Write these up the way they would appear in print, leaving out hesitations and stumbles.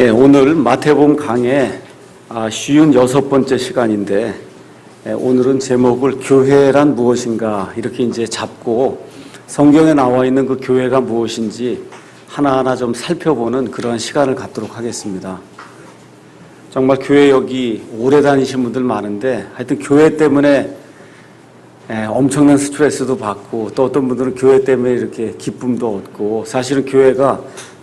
오늘 마태복음 강의 56번째 시간인데, 오늘은 제목을 교회란 무엇인가 이렇게 이제 잡고 성경에 나와 있는 그 교회가 무엇인지 하나하나 좀 살펴보는 그런 시간을 갖도록 하겠습니다. 정말 교회 여기 오래 다니신 분들 많은데, 하여튼 교회 때문에 엄청난 스트레스도 받고, 또 어떤 분들은 교회 때문에 이렇게 기쁨도 얻고, 사실은 교회가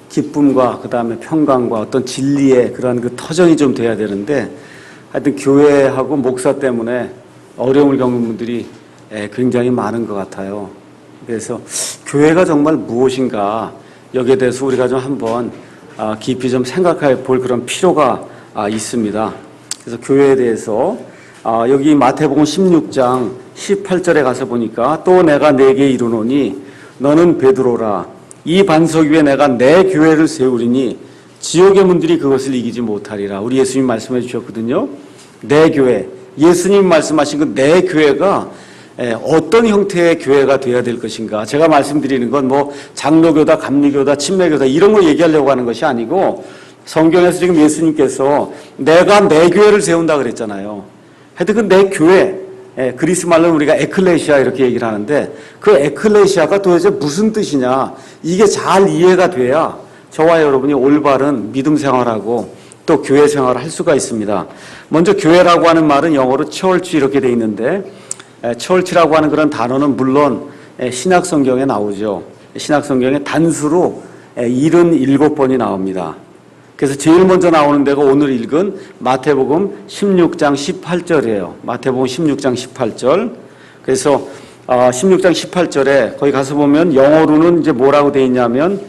기쁨과 그 다음에 평강과 어떤 진리의 그런 그 터전이 좀 돼야 되는데, 하여튼 교회하고 목사 때문에 어려움을 겪는 분들이 굉장히 많은 것 같아요. 그래서 교회가 정말 무엇인가, 여기에 대해서 우리가 좀 한번 깊이 좀 생각해 볼 그런 필요가 있습니다. 그래서 교회에 대해서 여기 마태복음 16장 18절에 가서 보니까, 또 내가 네게 이르노니 너는 베드로라. 이 반석 위에 내가 내 교회를 세우리니 지옥의 문들이 그것을 이기지 못하리라. 우리 예수님 말씀해 주셨거든요. 내 교회, 예수님 말씀하신 그 내 교회가 어떤 형태의 교회가 되어야 될 것인가. 제가 말씀드리는 건 뭐 장로교다, 감리교다, 침례교다 이런 거 얘기하려고 하는 것이 아니고, 성경에서 지금 예수님께서 내가 내 교회를 세운다 그랬잖아요. 하여튼 그 내 교회, 그리스 말로는 우리가 에클레시아 이렇게 얘기를 하는데, 그 에클레시아가 도대체 무슨 뜻이냐, 이게 잘 이해가 돼야 저와 여러분이 올바른 믿음 생활하고 또 교회 생활을 할 수가 있습니다. 먼저 교회라고 하는 말은 영어로 church 이렇게 돼 있는데, church라고 하는 그런 단어는 물론 신약 성경에 나오죠. 신약 성경에 단수로 77번이 나옵니다. 그래서 제일 먼저 나오는 데가 오늘 읽은 마태복음 16장 18절이에요. 마태복음 16장 18절. 그래서 16장 18절에 거기 가서 보면 영어로는 이제 뭐라고 되어 있냐면,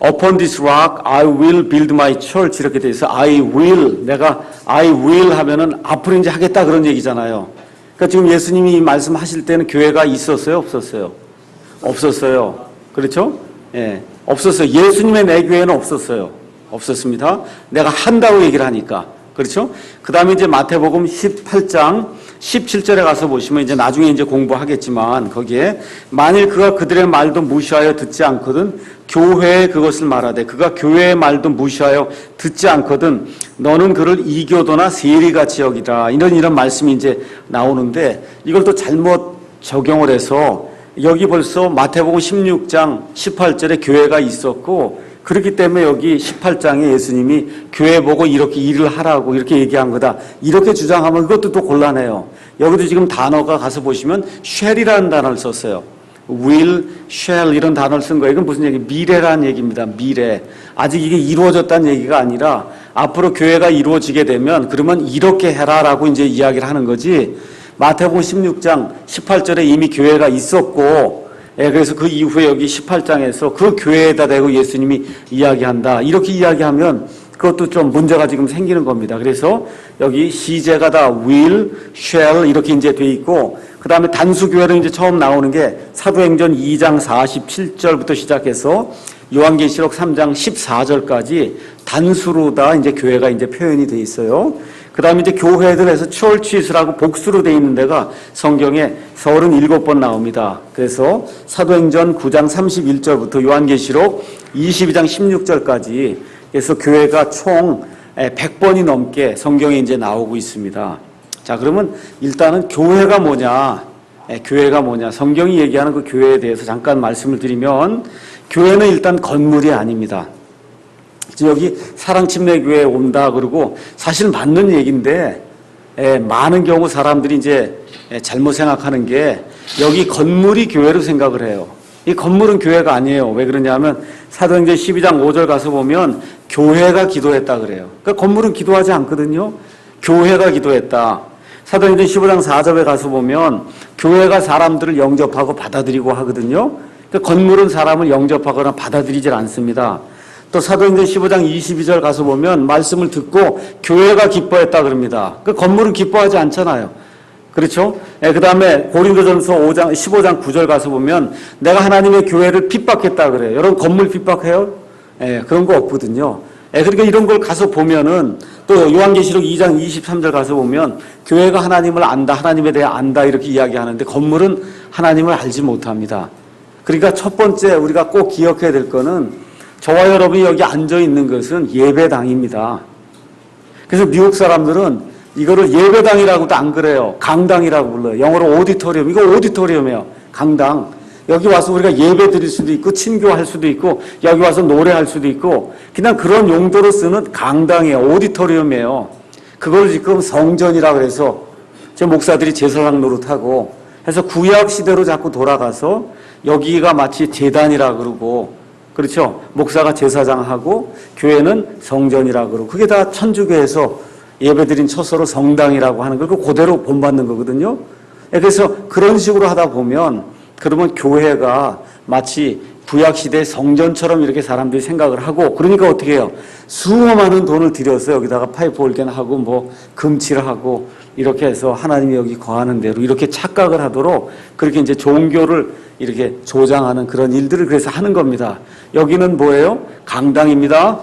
Upon this rock I will build my church 이렇게 되어 있어. I will, 내가 I will 하면은 앞으로 이제 하겠다 그런 얘기잖아요. 그러니까 지금 예수님이 말씀하실 때는 교회가 있었어요, 없었어요? 없었어요. 그렇죠? 예, 없었어요. 예수님의 내 교회는 없었어요. 없었습니다. 내가 한다고 얘기를 하니까. 그렇죠? 그 다음에 이제 마태복음 18장 17절에 가서 보시면, 이제 나중에 이제 공부하겠지만, 거기에 만일 그가 그들의 말도 무시하여 듣지 않거든 교회에 그것을 말하되, 그가 교회의 말도 무시하여 듣지 않거든 너는 그를 이교도나 세리같이 여기라. 이런 말씀이 이제 나오는데, 이걸 또 잘못 적용을 해서 여기 벌써 마태복음 16장 18절에 교회가 있었고, 그렇기 때문에 여기 18장에 예수님이 교회 보고 이렇게 일을 하라고 이렇게 얘기한 거다, 이렇게 주장하면 이것도 또 곤란해요. 여기도 지금 단어가 가서 보시면 shall이라는 단어를 썼어요. will, shall 이런 단어를 쓴 거예요. 이건 무슨 얘기? 미래라는 얘기입니다. 미래. 아직 이게 이루어졌다는 얘기가 아니라 앞으로 교회가 이루어지게 되면 그러면 이렇게 해라라고 이제 이야기를 하는 거지, 마태복음 16장 18절에 이미 교회가 있었고, 그래서 그 이후에 여기 18장에서 그 교회에다 대고 예수님이 이야기한다, 이렇게 이야기하면 그것도 좀 문제가 지금 생기는 겁니다. 그래서 여기 시제가 다 will, shall 이렇게 이제 돼 있고, 그 다음에 단수교회는 이제 처음 나오는 게 사도행전 2장 47절부터 시작해서 요한계시록 3장 14절까지 단수로 다 이제 교회가 이제 표현이 돼 있어요. 그 다음에 이제 교회들에서 churches라고 복수로 돼 있는 데가 성경에 37번 나옵니다. 그래서 사도행전 9장 31절부터 요한계시록 22장 16절까지, 그래서 교회가 총 100번이 넘게 성경에 이제 나오고 있습니다. 자, 그러면 일단은 교회가 뭐냐, 교회가 뭐냐, 성경이 얘기하는 그 교회에 대해서 잠깐 말씀을 드리면, 교회는 일단 건물이 아닙니다. 여기 사랑침례교회에 온다 그러고 사실 맞는 얘기인데, 많은 경우 사람들이 이제 잘못 생각하는 게 여기 건물이 교회로 생각을 해요. 이 건물은 교회가 아니에요. 왜 그러냐면 사도행전 12장 5절 가서 보면 교회가 기도했다 그래요. 그러니까 건물은 기도하지 않거든요. 교회가 기도했다. 사도행전 15장 4절에 가서 보면 교회가 사람들을 영접하고 받아들이고 하거든요. 그러니까 건물은 사람을 영접하거나 받아들이질 않습니다. 또 사도행전 15장 22절 가서 보면 말씀을 듣고 교회가 기뻐했다 그럽니다. 그 건물은 기뻐하지 않잖아요. 그렇죠? 그 다음에 고린도전서 15장 9절 가서 보면 내가 하나님의 교회를 핍박했다 그래요. 여러분 건물 핍박해요? 그런 거 없거든요. 그러니까 이런 걸 가서 보면은, 또 요한계시록 2장 23절 가서 보면 교회가 하나님을 안다, 하나님에 대해 안다 이렇게 이야기하는데, 건물은 하나님을 알지 못합니다. 그러니까 첫 번째 우리가 꼭 기억해야 될 거는, 저와 여러분이 여기 앉아 있는 것은 예배당입니다. 그래서 미국 사람들은 이거를 예배당이라고도 안 그래요. 강당이라고 불러요. 영어로 오디토리움. 이거 오디토리움이에요. 강당. 여기 와서 우리가 예배 드릴 수도 있고 친교할 수도 있고 여기 와서 노래할 수도 있고 그냥 그런 용도로 쓰는 강당이에요. 오디토리움이에요. 그걸 지금 성전이라고 해서 제 목사들이 제사장 노릇하고 해서 구약 시대로 자꾸 돌아가서 여기가 마치 제단이라 그러고 그렇죠. 목사가 제사장하고 교회는 성전이라 그러고 그게 다 천주교에서 예배드린 처소로 성당이라고 하는 걸 그대로 본받는 거거든요. 그래서 그런 식으로 하다 보면 그러면 교회가 마치 구약시대 성전처럼 이렇게 사람들이 생각을 하고 그러니까 어떻게 해요? 수많은 돈을 들여서 여기다가 파이프 올겐 하고 뭐 금칠하고 이렇게 해서 하나님이 여기 거하는 대로 이렇게 착각을 하도록 그렇게 이제 종교를 이렇게 조장하는 그런 일들을 그래서 하는 겁니다. 여기는 뭐예요? 강당입니다.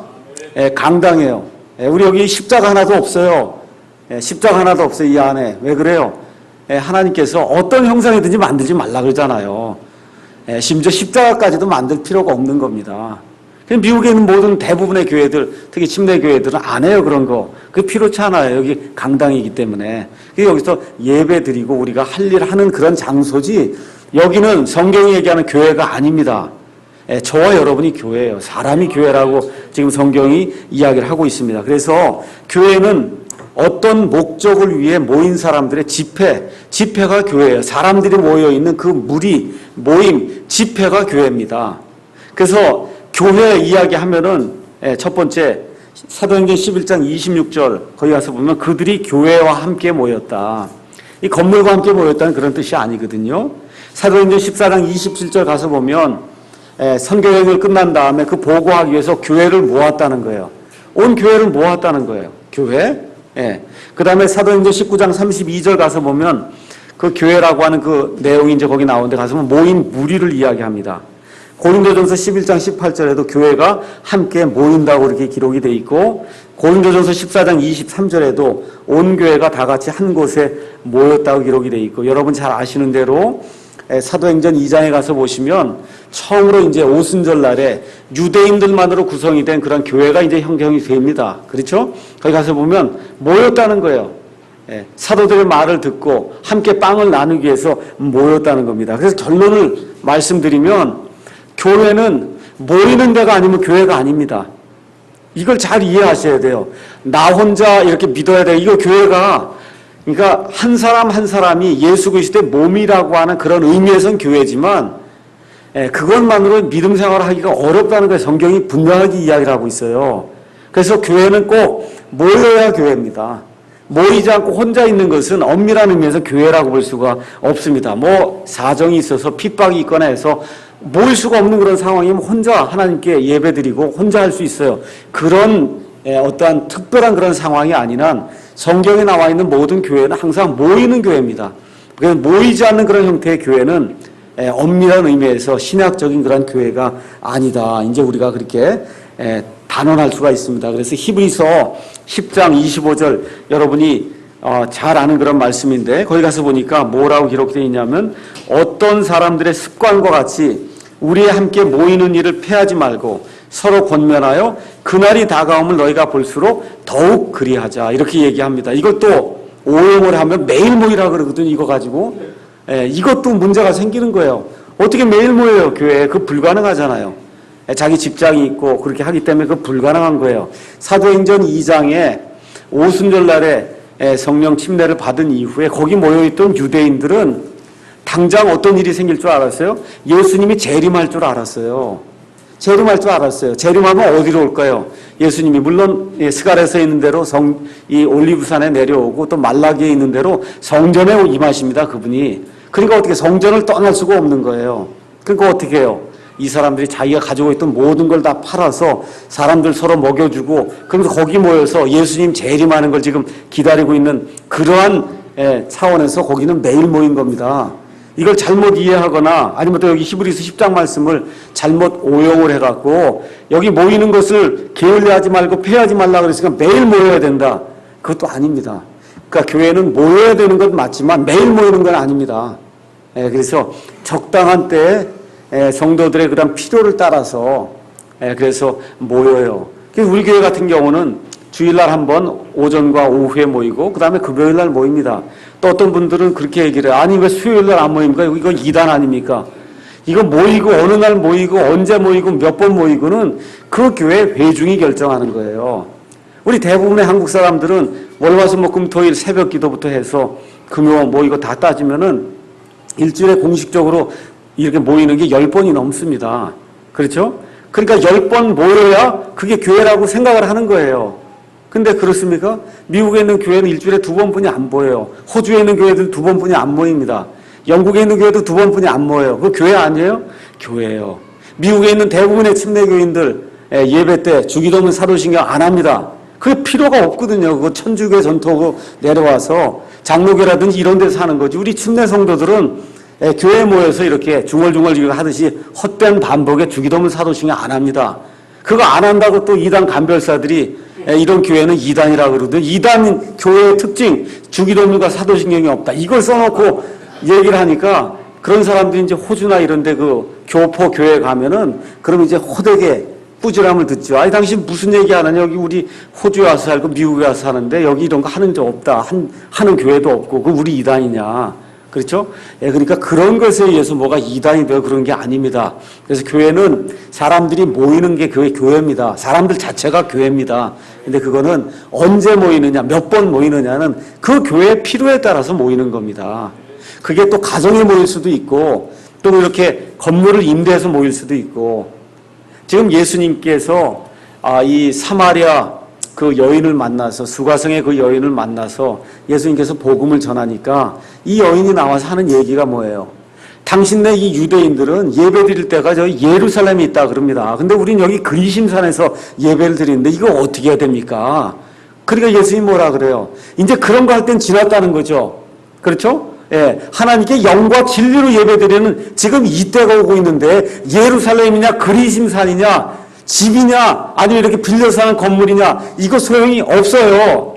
강당이에요. 우리 여기 십자가 하나도 없어요. 십자가 하나도 없어요. 이 안에. 왜 그래요? 하나님께서 어떤 형상이든지 만들지 말라 그러잖아요. 심지어 십자가까지도 만들 필요가 없는 겁니다. 미국에 있는 모든 대부분의 교회들, 특히 침례 교회들은 안 해요, 그런 거. 그게 필요치 않아요. 여기 강당이기 때문에. 여기서 예배 드리고 우리가 할 일 하는 그런 장소지, 여기는 성경이 얘기하는 교회가 아닙니다. 저와 여러분이 교회예요. 사람이 교회라고 지금 성경이 이야기를 하고 있습니다. 그래서 교회는 어떤 목적을 위해 모인 사람들의 집회가 교회예요. 사람들이 모여있는 그 무리, 모임, 집회가 교회입니다. 그래서 교회 이야기하면은 첫 번째 사도행전 11장 26절 거기 가서 보면 그들이 교회와 함께 모였다. 이 건물과 함께 모였다는 그런 뜻이 아니거든요. 사도행전 14장 27절 가서 보면 선교여행을 끝난 다음에 그 보고하기 위해서 교회를 모았다는 거예요. 온 교회를 모았다는 거예요. 교회. 그 다음에 사도행전 19장 32절 가서 보면 그 교회라고 하는 그 내용이 이제 거기 나오는데 가서 보면 모인 무리를 이야기합니다. 고린도전서 11장 18절에도 교회가 함께 모인다고 이렇게 기록이 돼 있고 고린도전서 14장 23절에도 온 교회가 다 같이 한 곳에 모였다고 기록이 돼 있고 여러분 잘 아시는 대로 사도행전 2장에 가서 보시면 처음으로 이제 오순절 날에 유대인들만으로 구성이 된 그런 교회가 이제 형성이 됩니다. 그렇죠? 거기 가서 보면 모였다는 거예요. 사도들의 말을 듣고 함께 빵을 나누기 위해서 모였다는 겁니다. 그래서 결론을 말씀드리면 교회는 모이는 데가 아니면 교회가 아닙니다. 이걸 잘 이해하셔야 돼요. 나 혼자 이렇게 믿어야 돼요. 이거 교회가 그러니까 한 사람 한 사람이 예수 그리스도의 몸이라고 하는 그런 의미에선 교회지만 그것만으로 믿음 생활을 하기가 어렵다는 걸 성경이 분명하게 이야기를 하고 있어요. 그래서 교회는 꼭 모여야 교회입니다. 모이지 않고 혼자 있는 것은 엄밀한 의미에서 교회라고 볼 수가 없습니다. 뭐 사정이 있어서 핍박이 있거나 해서 모일 수가 없는 그런 상황이면 혼자 하나님께 예배드리고 혼자 할 수 있어요. 그런 어떠한 특별한 그런 상황이 아닌 한 성경에 나와 있는 모든 교회는 항상 모이는 교회입니다. 그래서 모이지 않는 그런 형태의 교회는 엄밀한 의미에서 신학적인 그런 교회가 아니다. 이제 우리가 그렇게 단언할 수가 있습니다. 그래서 히브리서 10장 25절 여러분이 잘 아는 그런 말씀인데 거기 가서 보니까 뭐라고 기록되어 있냐면 어떤 사람들의 습관과 같이 우리의 함께 모이는 일을 패하지 말고 서로 권면하여 그날이 다가옴을 너희가 볼수록 더욱 그리하자 이렇게 얘기합니다. 이것도 오용을 하면 매일 모이라 그러거든요. 이거 가지고 이것도 문제가 생기는 거예요. 어떻게 매일 모여요 교회에? 그거 불가능하잖아요. 자기 직장이 있고 그렇게 하기 때문에 그거 불가능한 거예요. 사도행전 2장에 오순절 날에 성령 침례를 받은 이후에 거기 모여있던 유대인들은 당장 어떤 일이 생길 줄 알았어요? 예수님이 재림할 줄 알았어요. 재림할 줄 알았어요. 재림하면 어디로 올까요? 예수님이 물론 스갈에서 있는 대로 이 올리브산에 내려오고 또 말라기에 있는 대로 성전에 임하십니다. 그분이. 그러니까 어떻게 성전을 떠날 수가 없는 거예요. 그러니까 어떻게 해요? 이 사람들이 자기가 가지고 있던 모든 걸 다 팔아서 사람들 서로 먹여주고 그러면서 거기 모여서 예수님 재림하는 걸 지금 기다리고 있는 그러한 차원에서 거기는 매일 모인 겁니다. 이걸 잘못 이해하거나 아니면 또 여기 히브리서 10장 말씀을 잘못 오용을 해갖고 여기 모이는 것을 게을리하지 말고 폐하지 말라 그랬으니까 매일 모여야 된다. 그것도 아닙니다. 그러니까 교회는 모여야 되는 건 맞지만 매일 모이는 건 아닙니다. 그래서 적당한 때에 성도들의 그런 필요를 따라서 그래서 모여요. 우리 교회 같은 경우는 주일날 한 번 오전과 오후에 모이고 그 다음에 금요일날 모입니다. 또 어떤 분들은 그렇게 얘기를 해요. 아니 왜 수요일날 안 모입니까? 이거 이단 아닙니까? 이거 모이고 어느 날 모이고 언제 모이고 몇 번 모이고는 그 교회 회중이 결정하는 거예요. 우리 대부분의 한국 사람들은 월화수목금토일 새벽 기도부터 해서 금요 뭐 이거 다 따지면은 일주일에 공식적으로 이렇게 모이는 게 10번이 넘습니다. 그렇죠? 그러니까 10번 모여야 그게 교회라고 생각을 하는 거예요. 근데 그렇습니까? 미국에 있는 교회는 일주일에 2번뿐이 안 모여요. 호주에 있는 교회들 2번뿐이 안 모입니다. 영국에 있는 교회도 2번뿐이 안 모여요. 그거 교회 아니에요? 교회예요. 미국에 있는 대부분의 침례교인들 예배 때 주기도문 사도신경 안 합니다. 그게 필요가 없거든요. 그거 천주교 전통으로 내려와서 장로교라든지 이런 데서 하는 거지. 우리 침례 성도들은 교회에 모여서 이렇게 중얼중얼 하듯이 헛된 반복에 주기도문 사도신경 안 합니다. 그거 안 한다고 또 이단 간별사들이 이런 교회는 이단이라고 그러거든요. 이단 교회의 특징, 주기도문과 사도신경이 없다. 이걸 써놓고 얘기를 하니까 그런 사람들이 이제 호주나 이런 데 그 교포 교회 가면은 그러면 이제 호되게 꾸지람을 듣죠. 아니, 당신 무슨 얘기 하느냐. 여기 우리 호주에 와서 살고 미국에 와서 사는데 여기 이런 거 하는 적 없다. 하는 교회도 없고, 그 우리 이단이냐. 그렇죠? 그러니까 그런 것에 의해서 뭐가 이단이 되어 그런 게 아닙니다. 그래서 교회는 사람들이 모이는 게 교회입니다. 사람들 자체가 교회입니다. 근데 그거는 언제 모이느냐, 몇 번 모이느냐는 그 교회의 필요에 따라서 모이는 겁니다. 그게 또 가정에 모일 수도 있고, 또 이렇게 건물을 임대해서 모일 수도 있고, 지금 예수님께서 이 사마리아 그 여인을 만나서, 수가성의 그 여인을 만나서 예수님께서 복음을 전하니까 이 여인이 나와서 하는 얘기가 뭐예요? 당신네 이 유대인들은 예배 드릴 때가 저기 예루살렘에 있다 그럽니다. 근데 우린 여기 그리심산에서 예배를 드리는데 이거 어떻게 해야 됩니까? 그러니까 예수님이 뭐라 그래요? 이제 그런 거 할 땐 지났다는 거죠. 그렇죠? 하나님께 영과 진리로 예배 드리는 지금 이때가 오고 있는데 예루살렘이냐 그리심산이냐 집이냐 아니면 이렇게 빌려서 사는 건물이냐 이거 소용이 없어요.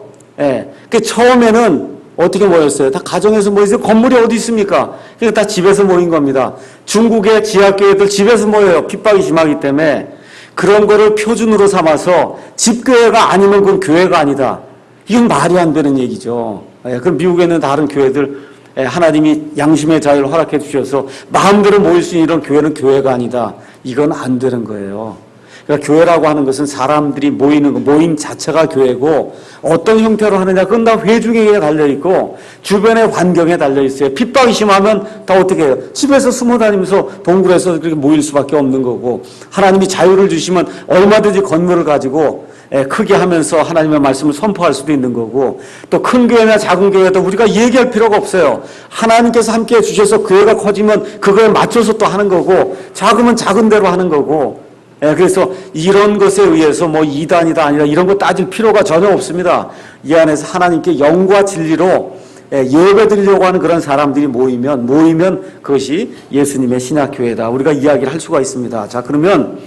그 처음에는 어떻게 모였어요? 다 가정에서 모였어요. 건물이 어디 있습니까? 그러니까 다 집에서 모인 겁니다. 중국의 지하교회들 집에서 모여요. 핍박이 심하기 때문에. 그런 거를 표준으로 삼아서 집교회가 아니면 그건 교회가 아니다. 이건 말이 안 되는 얘기죠. 그럼 미국에 있는 다른 교회들 하나님이 양심의 자유를 허락해 주셔서 마음대로 모일 수 있는 이런 교회는 교회가 아니다. 이건 안 되는 거예요. 그러니까 교회라고 하는 것은 사람들이 모이는 거, 모임 자체가 교회고 어떤 형태로 하느냐 그건 다 회중에게 달려있고 주변의 환경에 달려있어요. 핍박이 심하면 다 어떻게 해요? 집에서 숨어 다니면서 동굴에서 그렇게 모일 수밖에 없는 거고 하나님이 자유를 주시면 얼마든지 건물을 가지고 크게 하면서 하나님의 말씀을 선포할 수도 있는 거고 또 큰 교회나 작은 교회도 우리가 얘기할 필요가 없어요. 하나님께서 함께해 주셔서 교회가 커지면 그거에 맞춰서 또 하는 거고 작으면 작은 대로 하는 거고 그래서 이런 것에 의해서 뭐 이단이다 아니라 이런 거 따질 필요가 전혀 없습니다. 이 안에서 하나님께 영과 진리로 예배 드리려고 하는 그런 사람들이 모이면 그것이 예수님의 신약교회다. 우리가 이야기를 할 수가 있습니다. 자, 그러면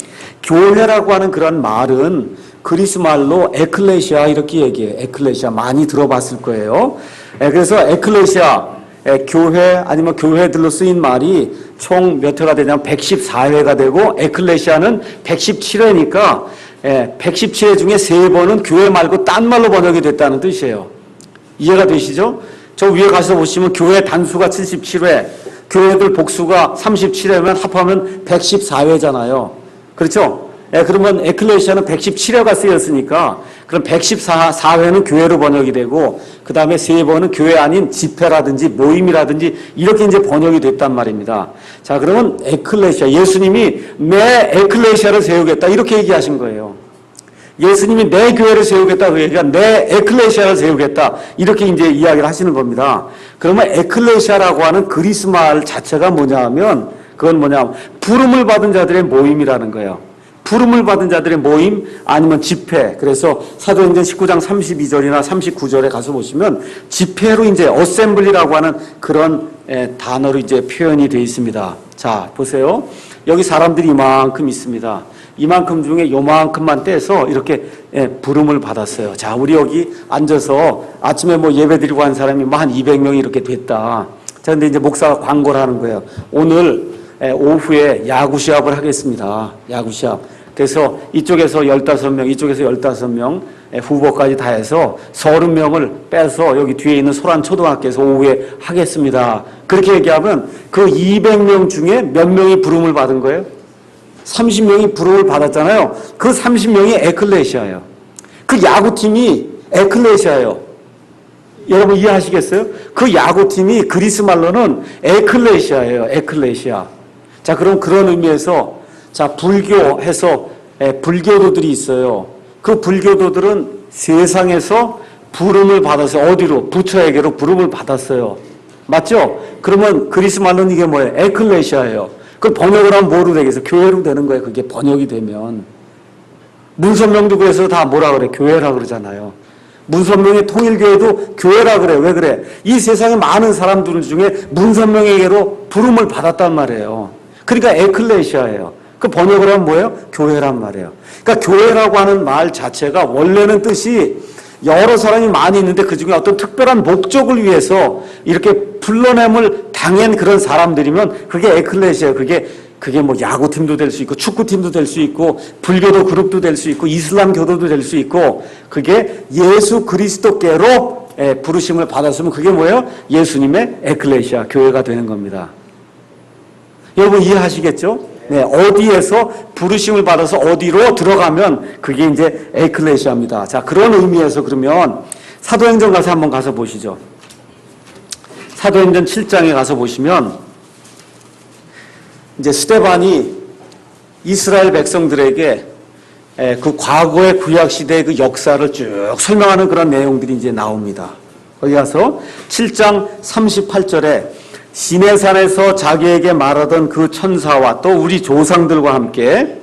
교회라고 하는 그런 말은 그리스 말로 에클레시아 이렇게 얘기해요. 에클레시아 많이 들어봤을 거예요. 그래서 에클레시아 교회 아니면 교회들로 쓰인 말이 총 몇 회가 되냐면 114회가 되고 에클레시아는 117회니까 117회 중에 3번은 교회 말고 딴 말로 번역이 됐다는 뜻이에요. 이해가 되시죠? 저 위에 가서 보시면 교회 단수가 77회, 교회들 복수가 37회면 합하면 114회잖아요. 그렇죠? 그러면 에클레시아는 117회가 쓰였으니까 그럼 114회는 교회로 번역이 되고 그 다음에 3번은 교회 아닌 집회라든지 모임이라든지 이렇게 이제 번역이 됐단 말입니다. 자, 그러면 에클레시아, 예수님이 내 에클레시아를 세우겠다 이렇게 얘기하신 거예요. 예수님이 내 교회를 세우겠다 그 얘기가 내 에클레시아를 세우겠다 이렇게 이제 이야기를 하시는 겁니다. 그러면 에클레시아라고 하는 그리스 말 자체가 뭐냐 하면 그건 뭐냐 부름을 받은 자들의 모임이라는 거예요. 부름을 받은 자들의 모임 아니면 집회. 그래서 사도행전 19장 32절이나 39절에 가서 보시면 집회로 이제 어셈블리라고 하는 그런 단어로 이제 표현이 되어 있습니다. 자, 보세요. 여기 사람들이 이만큼 있습니다. 이만큼 중에 요만큼만 떼서 이렇게 부름을 받았어요. 자, 우리 여기 앉아서 아침에 뭐 예배 드리고 한 사람이 뭐 한 200명이 이렇게 됐다. 자, 근데 이제 목사가 광고를 하는 거예요. 오늘 오후에 야구 시합을 하겠습니다. 야구 시합. 그래서 이쪽에서 15명, 이쪽에서 15명 후보까지 다 해서 30명을 빼서 여기 뒤에 있는 소란초등학교에서 오후에 하겠습니다. 그렇게 얘기하면 그 200명 중에 몇 명이 부름을 받은 거예요? 30명이 부름을 받았잖아요. 그 30명이 에클레시아예요. 그 야구팀이 에클레시아예요. 여러분 이해하시겠어요? 그 야구팀이 그리스 말로는 에클레시아예요. 에클레시아. 자, 그럼 그런 의미에서 자, 불교해서 불교도들이 있어요. 그 불교도들은 세상에서 부름을 받아서 어디로? 부처에게로 부름을 받았어요. 맞죠? 그러면 그리스 말로는 이게 뭐예요? 에클레시아예요. 그 번역을 하면 뭐로 되겠어요? 교회로 되는 거예요. 그게 번역이 되면. 문선명도 그래서 다 뭐라 그래? 교회라 그러잖아요. 문선명의 통일교회도 교회라 그래. 왜 그래? 이 세상에 많은 사람들 중에 문선명에게로 부름을 받았단 말이에요. 그러니까 에클레시아예요. 그 번역을 하면 뭐예요? 교회란 말이에요. 그러니까 교회라고 하는 말 자체가 원래는 뜻이 여러 사람이 많이 있는데 그중에 어떤 특별한 목적을 위해서 이렇게 불러냄을 당한 그런 사람들이면 그게 에클레시아예요. 그게 뭐 야구팀도 될 수 있고 축구팀도 될 수 있고 불교도 그룹도 될 수 있고 이슬람 교도도 될 수 있고 그게 예수 그리스도께로 부르심을 받았으면 그게 뭐예요? 예수님의 에클레시아 교회가 되는 겁니다. 여러분 이해하시겠죠? 네, 어디에서 부르심을 받아서 어디로 들어가면 그게 이제 에클레시아입니다. 자, 그런 의미에서 그러면 사도행전 가서 한번 가서 보시죠. 사도행전 7장에 가서 보시면 이제 스데반이 이스라엘 백성들에게 그 과거의 구약시대의 그 역사를 쭉 설명하는 그런 내용들이 이제 나옵니다. 거기 가서 7장 38절에 시내산에서 자기에게 말하던 그 천사와 또 우리 조상들과 함께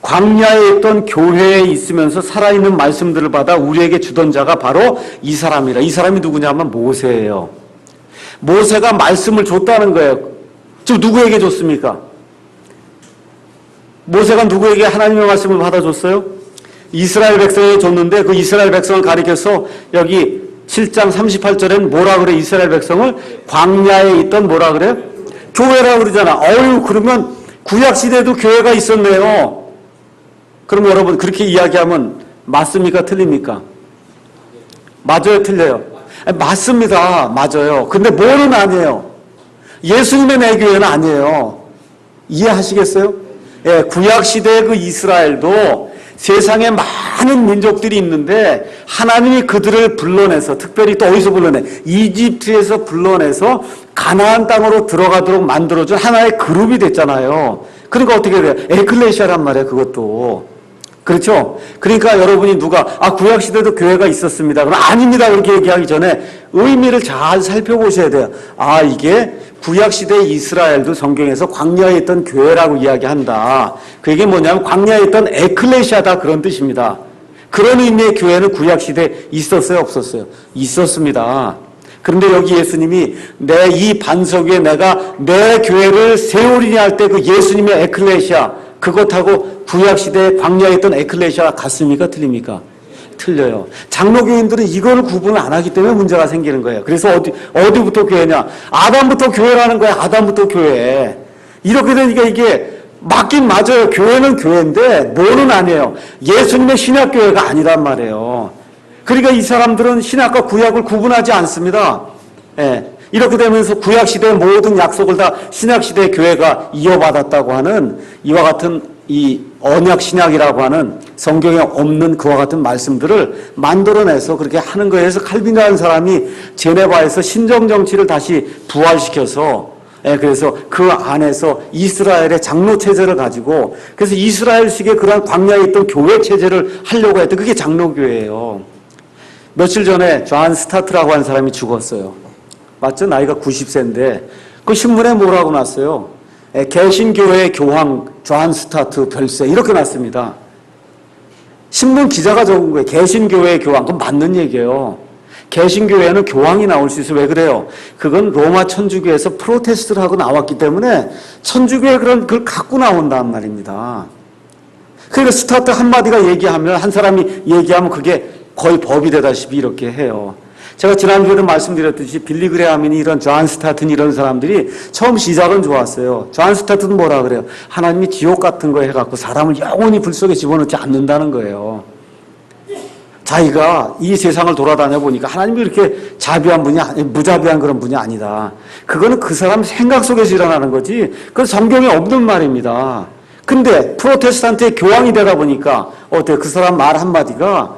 광야에 있던 교회에 있으면서 살아있는 말씀들을 받아 우리에게 주던 자가 바로 이 사람이라. 이 사람이 누구냐면 모세예요. 모세가 말씀을 줬다는 거예요. 지금 누구에게 줬습니까? 모세가 누구에게 하나님의 말씀을 받아줬어요? 이스라엘 백성에게 줬는데 그 이스라엘 백성을 가리켜서 여기 7장 38절에는 뭐라 그래? 이스라엘 백성을 광야에 있던 뭐라 그래요? 교회라고 그러잖아. 그러면 구약시대에도 교회가 있었네요. 그럼 여러분 그렇게 이야기하면 맞습니까? 틀립니까? 맞아요? 틀려요? 맞습니다. 맞아요. 근데 뭐는 아니에요. 예수님의 내 교회는 아니에요. 이해하시겠어요? 예, 구약시대의 그 이스라엘도 세상에 많은 민족들이 있는데 하나님이 그들을 불러내서 특별히 또 어디서 불러내? 이집트에서 불러내서 가나안 땅으로 들어가도록 만들어준 하나의 그룹이 됐잖아요. 그러니까 어떻게 돼요? 에클레시아란 말이에요. 그것도. 그렇죠? 그러니까 여러분이 구약시대도 교회가 있었습니다. 그럼 아닙니다. 그렇게 얘기하기 전에 의미를 잘 살펴보셔야 돼요. 이게 구약시대 이스라엘도 성경에서 광야에 있던 교회라고 이야기한다. 그게 뭐냐면 광야에 있던 에클레시아다 그런 뜻입니다. 그런 의미의 교회는 구약시대에 있었어요? 없었어요? 있었습니다. 그런데 여기 예수님이 내 이 반석 위에 내가 내 교회를 세우리니 할 때 그 예수님의 에클레시아 그것하고 구약시대에 광야에 있던 에클레시아가 같습니까? 틀립니까? 틀려요. 장로교인들은 이걸 구분을 안 하기 때문에 문제가 생기는 거예요. 그래서 어디부터 교회냐? 아담부터 교회라는 거예요. 아담부터 교회. 이렇게 되니까 이게 맞긴 맞아요. 교회는 교회인데 뭐는 아니에요. 예수님의 신약교회가 아니란 말이에요. 그러니까 이 사람들은 신약과 구약을 구분하지 않습니다. 예. 이렇게 되면서 구약시대의 모든 약속을 다 신약시대의 교회가 이어받았다고 하는 이와 같은 이 언약신약이라고 하는 성경에 없는 그와 같은 말씀들을 만들어내서 그렇게 하는 거에 대해서 칼빈이라는 사람이 제네바에서 신정정치를 다시 부활시켜서 그래서 그 안에서 이스라엘의 장로체제를 가지고 그래서 이스라엘식의 그러한 광야에 있던 교회체제를 하려고 했던 그게 장로교회예요. 며칠 전에 존 스타트라고 하는 사람이 죽었어요. 맞죠? 나이가 90세인데 그 신문에 뭐라고 났어요? 개신교회 교황 존 스타트 별세 이렇게 났습니다. 신문 기자가 적은 거예요. 개신교회 교황. 그건 맞는 얘기예요. 개신교회는 교황이 나올 수 있어요. 왜 그래요? 그건 로마 천주교에서 프로테스트를 하고 나왔기 때문에 천주교의 그걸 갖고 나온단 말입니다. 그러니까 스타트 한마디가 얘기하면 한 사람이 얘기하면 그게 거의 법이 되다시피 이렇게 해요. 제가 지난주에도 말씀드렸듯이 빌리 그레함이니 이런 존 스타튼 이런 사람들이 처음 시작은 좋았어요. 존 스타튼은 뭐라 그래요? 하나님이 지옥 같은 거 해갖고 사람을 영원히 불 속에 집어넣지 않는다는 거예요. 자기가 이 세상을 돌아다녀 보니까 하나님이 이렇게 자비한 분이 무자비한 그런 분이 아니다. 그거는 그 사람 생각 속에서 일어나는 거지. 그건 성경에 없는 말입니다. 근데 프로테스탄트의 교황이 되다 보니까 어때요? 그 사람 말 한마디가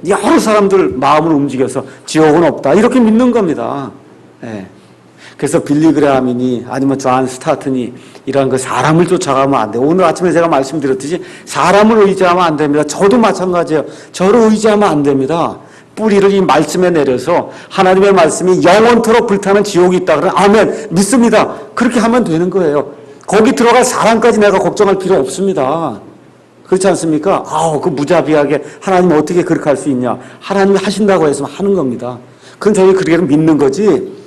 여러 사람들 마음을 움직여서 지옥은 없다 이렇게 믿는 겁니다. 그래서 빌리 그레함이니 아니면 존 스타튼이 이런 그 사람을 쫓아가면 안 돼요. 오늘 아침에 제가 말씀드렸듯이 사람을 의지하면 안 됩니다. 저도 마찬가지예요. 저를 의지하면 안 됩니다. 뿌리를 이 말씀에 내려서 하나님의 말씀이 영원토록 불타는 지옥이 있다 그러면 아멘 믿습니다. 그렇게 하면 되는 거예요. 거기 들어갈 사람까지 내가 걱정할 필요 없습니다. 그렇지 않습니까? 그 무자비하게 하나님 어떻게 그렇게 할 수 있냐. 하나님이 하신다고 해서 하는 겁니다. 그건 저희 그렇게 믿는 거지.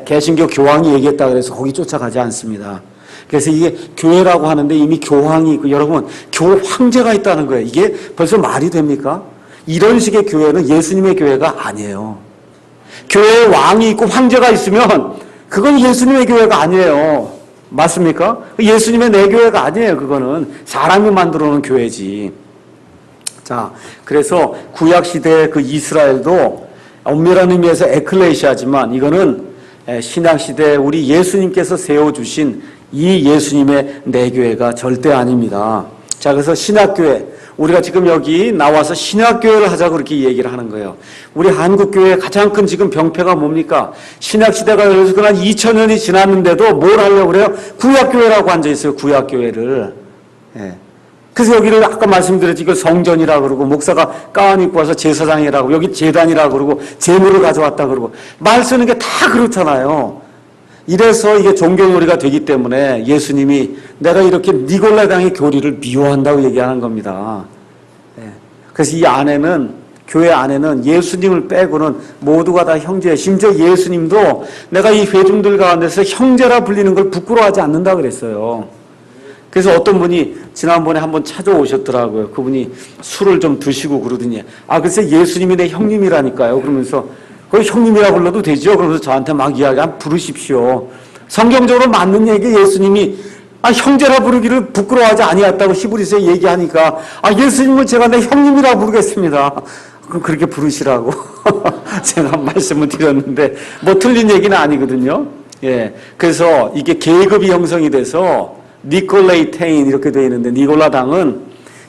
개신교 교황이 얘기했다 그래서 거기 쫓아가지 않습니다. 그래서 이게 교회라고 하는데 이미 교황이 있고 여러분 교황제가 있다는 거예요. 이게 벌써 말이 됩니까? 이런 식의 교회는 예수님의 교회가 아니에요. 교회에 왕이 있고 황제가 있으면 그건 예수님의 교회가 아니에요. 맞습니까? 예수님의 내 교회가 아니에요. 그거는 사람이 만들어 놓은 교회지. 자, 그래서 구약시대 그 이스라엘도 엄밀한 의미에서 에클레시아지만 이거는 신약시대 우리 예수님께서 세워주신 이 예수님의 내 교회가 절대 아닙니다. 자, 그래서 신약교회, 우리가 지금 여기 나와서 신약교회를 하자고 그렇게 얘기를 하는 거예요. 우리 한국교회의 가장 큰 지금 병폐가 뭡니까? 신약시대가 그래서 한 2000년이 지났는데도 뭘 하려고 그래요? 구약교회라고 앉아있어요, 구약교회를. 그래서 여기를 아까 말씀드렸지, 이거 성전이라고 그러고, 목사가 가운 입고 와서 제사장이라고, 여기 제단이라고 그러고, 재물을 가져왔다 그러고, 말 쓰는 게 다 그렇잖아요. 이래서 이게 종교놀이가 되기 때문에 예수님이 내가 이렇게 니골라당의 교리를 미워한다고 얘기하는 겁니다. 그래서 이 안에는, 교회 안에는 예수님을 빼고는 모두가 다 형제예요. 심지어 예수님도 내가 이 회중들 가운데서 형제라 불리는 걸 부끄러워하지 않는다 그랬어요. 그래서 어떤 분이 지난번에 한번 찾아오셨더라고요. 그분이 술을 좀 드시고 그러더니 글쎄 예수님이 내 형님이라니까요. 그러면서 그 형님이라 불러도 되죠. 그러면서 저한테 막 부르십시오. 성경적으로 맞는 얘기 예수님이 형제라 부르기를 부끄러워하지 아니했다고 히브리서에 얘기하니까 예수님을 제가 내 형님이라 부르겠습니다. 그럼 그렇게 부르시라고 제가 말씀을 드렸는데 뭐 틀린 얘기는 아니거든요. 그래서 이게 계급이 형성이 돼서 니콜레이테인 이렇게 되어 있는데 니골라당은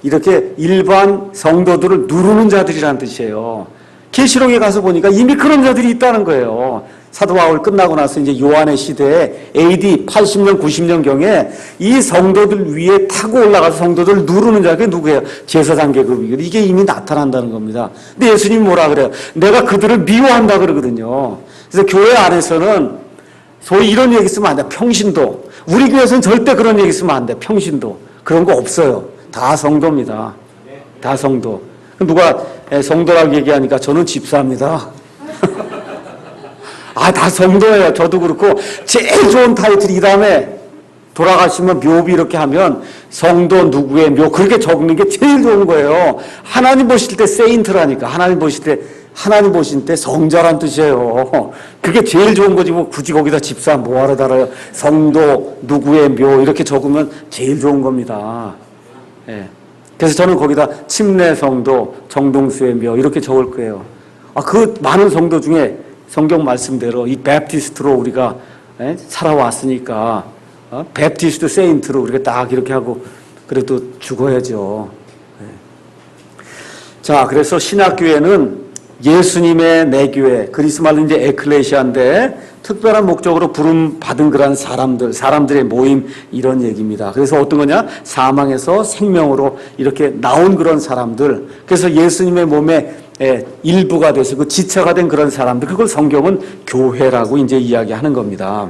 이렇게 일반 성도들을 누르는 자들이라는 뜻이에요. 계시록에 가서 보니까 이미 그런 자들이 있다는 거예요. 사도 바울 끝나고 나서 이제 요한의 시대에 AD 80년 90년경에 이 성도들 위에 타고 올라가서 성도들을 누르는 자가 누구예요? 제사장 계급이거든요. 이게 이미 나타난다는 겁니다. 근데 예수님이 뭐라 그래요? 내가 그들을 미워한다 그러거든요. 그래서 교회 안에서는 소위 이런 얘기 쓰면 안 돼. 평신도. 우리 교회에서는 절대 그런 얘기 쓰면 안 돼. 평신도. 그런 거 없어요. 다 성도입니다. 다 성도. 누가 성도라고 얘기하니까 저는 집사입니다. 다 성도예요. 저도 그렇고 제일 좋은 타이틀이 이 다음에 돌아가시면 묘비 이렇게 하면 성도 누구의 묘 그렇게 적는 게 제일 좋은 거예요. 하나님 보실 때 세인트라니까. 하나님 보실 때 성자란 뜻이에요. 그게 제일 좋은 거지 뭐 굳이 거기다 집사 뭐하러 달아요. 성도 누구의 묘 이렇게 적으면 제일 좋은 겁니다. 그래서 저는 거기다 침례 성도 정동수의 묘 이렇게 적을 거예요. 그 많은 성도 중에 성경 말씀대로 이 베프티스트로 우리가 살아왔으니까 베프티스트 세인트로 우리가 딱 이렇게 하고 그래도 죽어야죠. 자, 그래서 신학교회는 예수님의 내 교회, 그리스 말로 이제 에클레시아인데 특별한 목적으로 부름 받은 그런 사람들의 모임 이런 얘기입니다. 그래서 어떤 거냐? 사망에서 생명으로 이렇게 나온 그런 사람들. 그래서 예수님의 몸에 일부가 돼서 그 지체가 된 그런 사람들. 그걸 성경은 교회라고 이제 이야기하는 겁니다.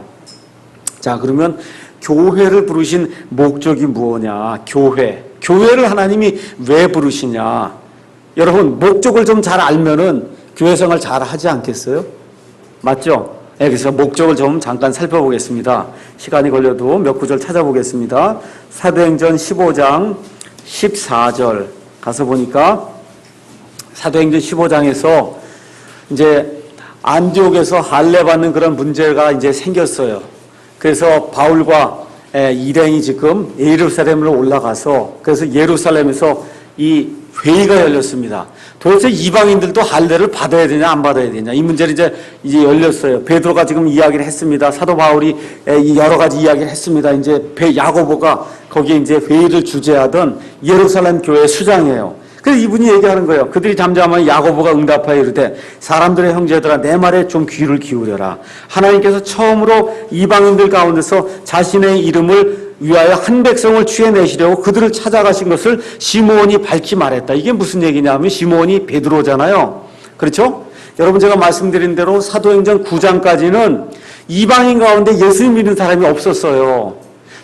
자, 그러면 교회를 부르신 목적이 무엇냐? 교회를 하나님이 왜 부르시냐? 여러분, 목적을 좀 잘 알면은 교회 생활 잘 하지 않겠어요? 맞죠? 그래서 목적을 좀 잠깐 살펴보겠습니다. 시간이 걸려도 몇 구절 찾아보겠습니다. 사도행전 15장 14절 가서 보니까 사도행전 15장에서 이제 안디옥에서 할례 받는 그런 문제가 이제 생겼어요. 그래서 바울과 일행이 지금 예루살렘으로 올라가서 그래서 예루살렘에서 이 회의가 열렸습니다. 도대체 이방인들도 할례를 받아야 되냐 안 받아야 되냐 이 문제를 이제 열렸어요. 베드로가 지금 이야기를 했습니다. 사도 바울이 여러 가지 이야기를 했습니다. 이제 야고보가 거기에 이제 회의를 주재하던 예루살렘 교회 수장이에요. 그래서 이분이 얘기하는 거예요. 그들이 잠잠하면 야고보가 응답하여 이르되 사람들의 형제들아 내 말에 좀 귀를 기울여라. 하나님께서 처음으로 이방인들 가운데서 자신의 이름을 위하여 한 백성을 취해내시려고 그들을 찾아가신 것을 시므온이 밝히 말했다. 이게 무슨 얘기냐면 시므온이 베드로잖아요. 그렇죠? 여러분 제가 말씀드린 대로 사도행전 9장까지는 이방인 가운데 예수님 믿는 사람이 없었어요.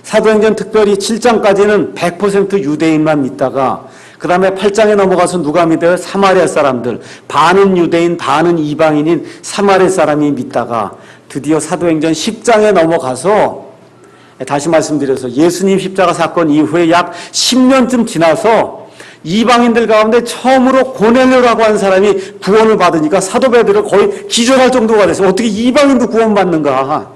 사도행전 특별히 7장까지는 100% 유대인만 믿다가 그 다음에 8장에 넘어가서 누가 믿어요? 사마리아 사람들. 반은 유대인, 반은 이방인인 사마리아 사람이 믿다가 드디어 사도행전 10장에 넘어가서 다시 말씀드려서 예수님 십자가 사건 이후에 약 10년쯤 지나서 이방인들 가운데 처음으로 고넬료라고 하는 사람이 구원을 받으니까 사도 베드로 거의 기절할 정도가 돼서 어떻게 이방인도 구원받는가.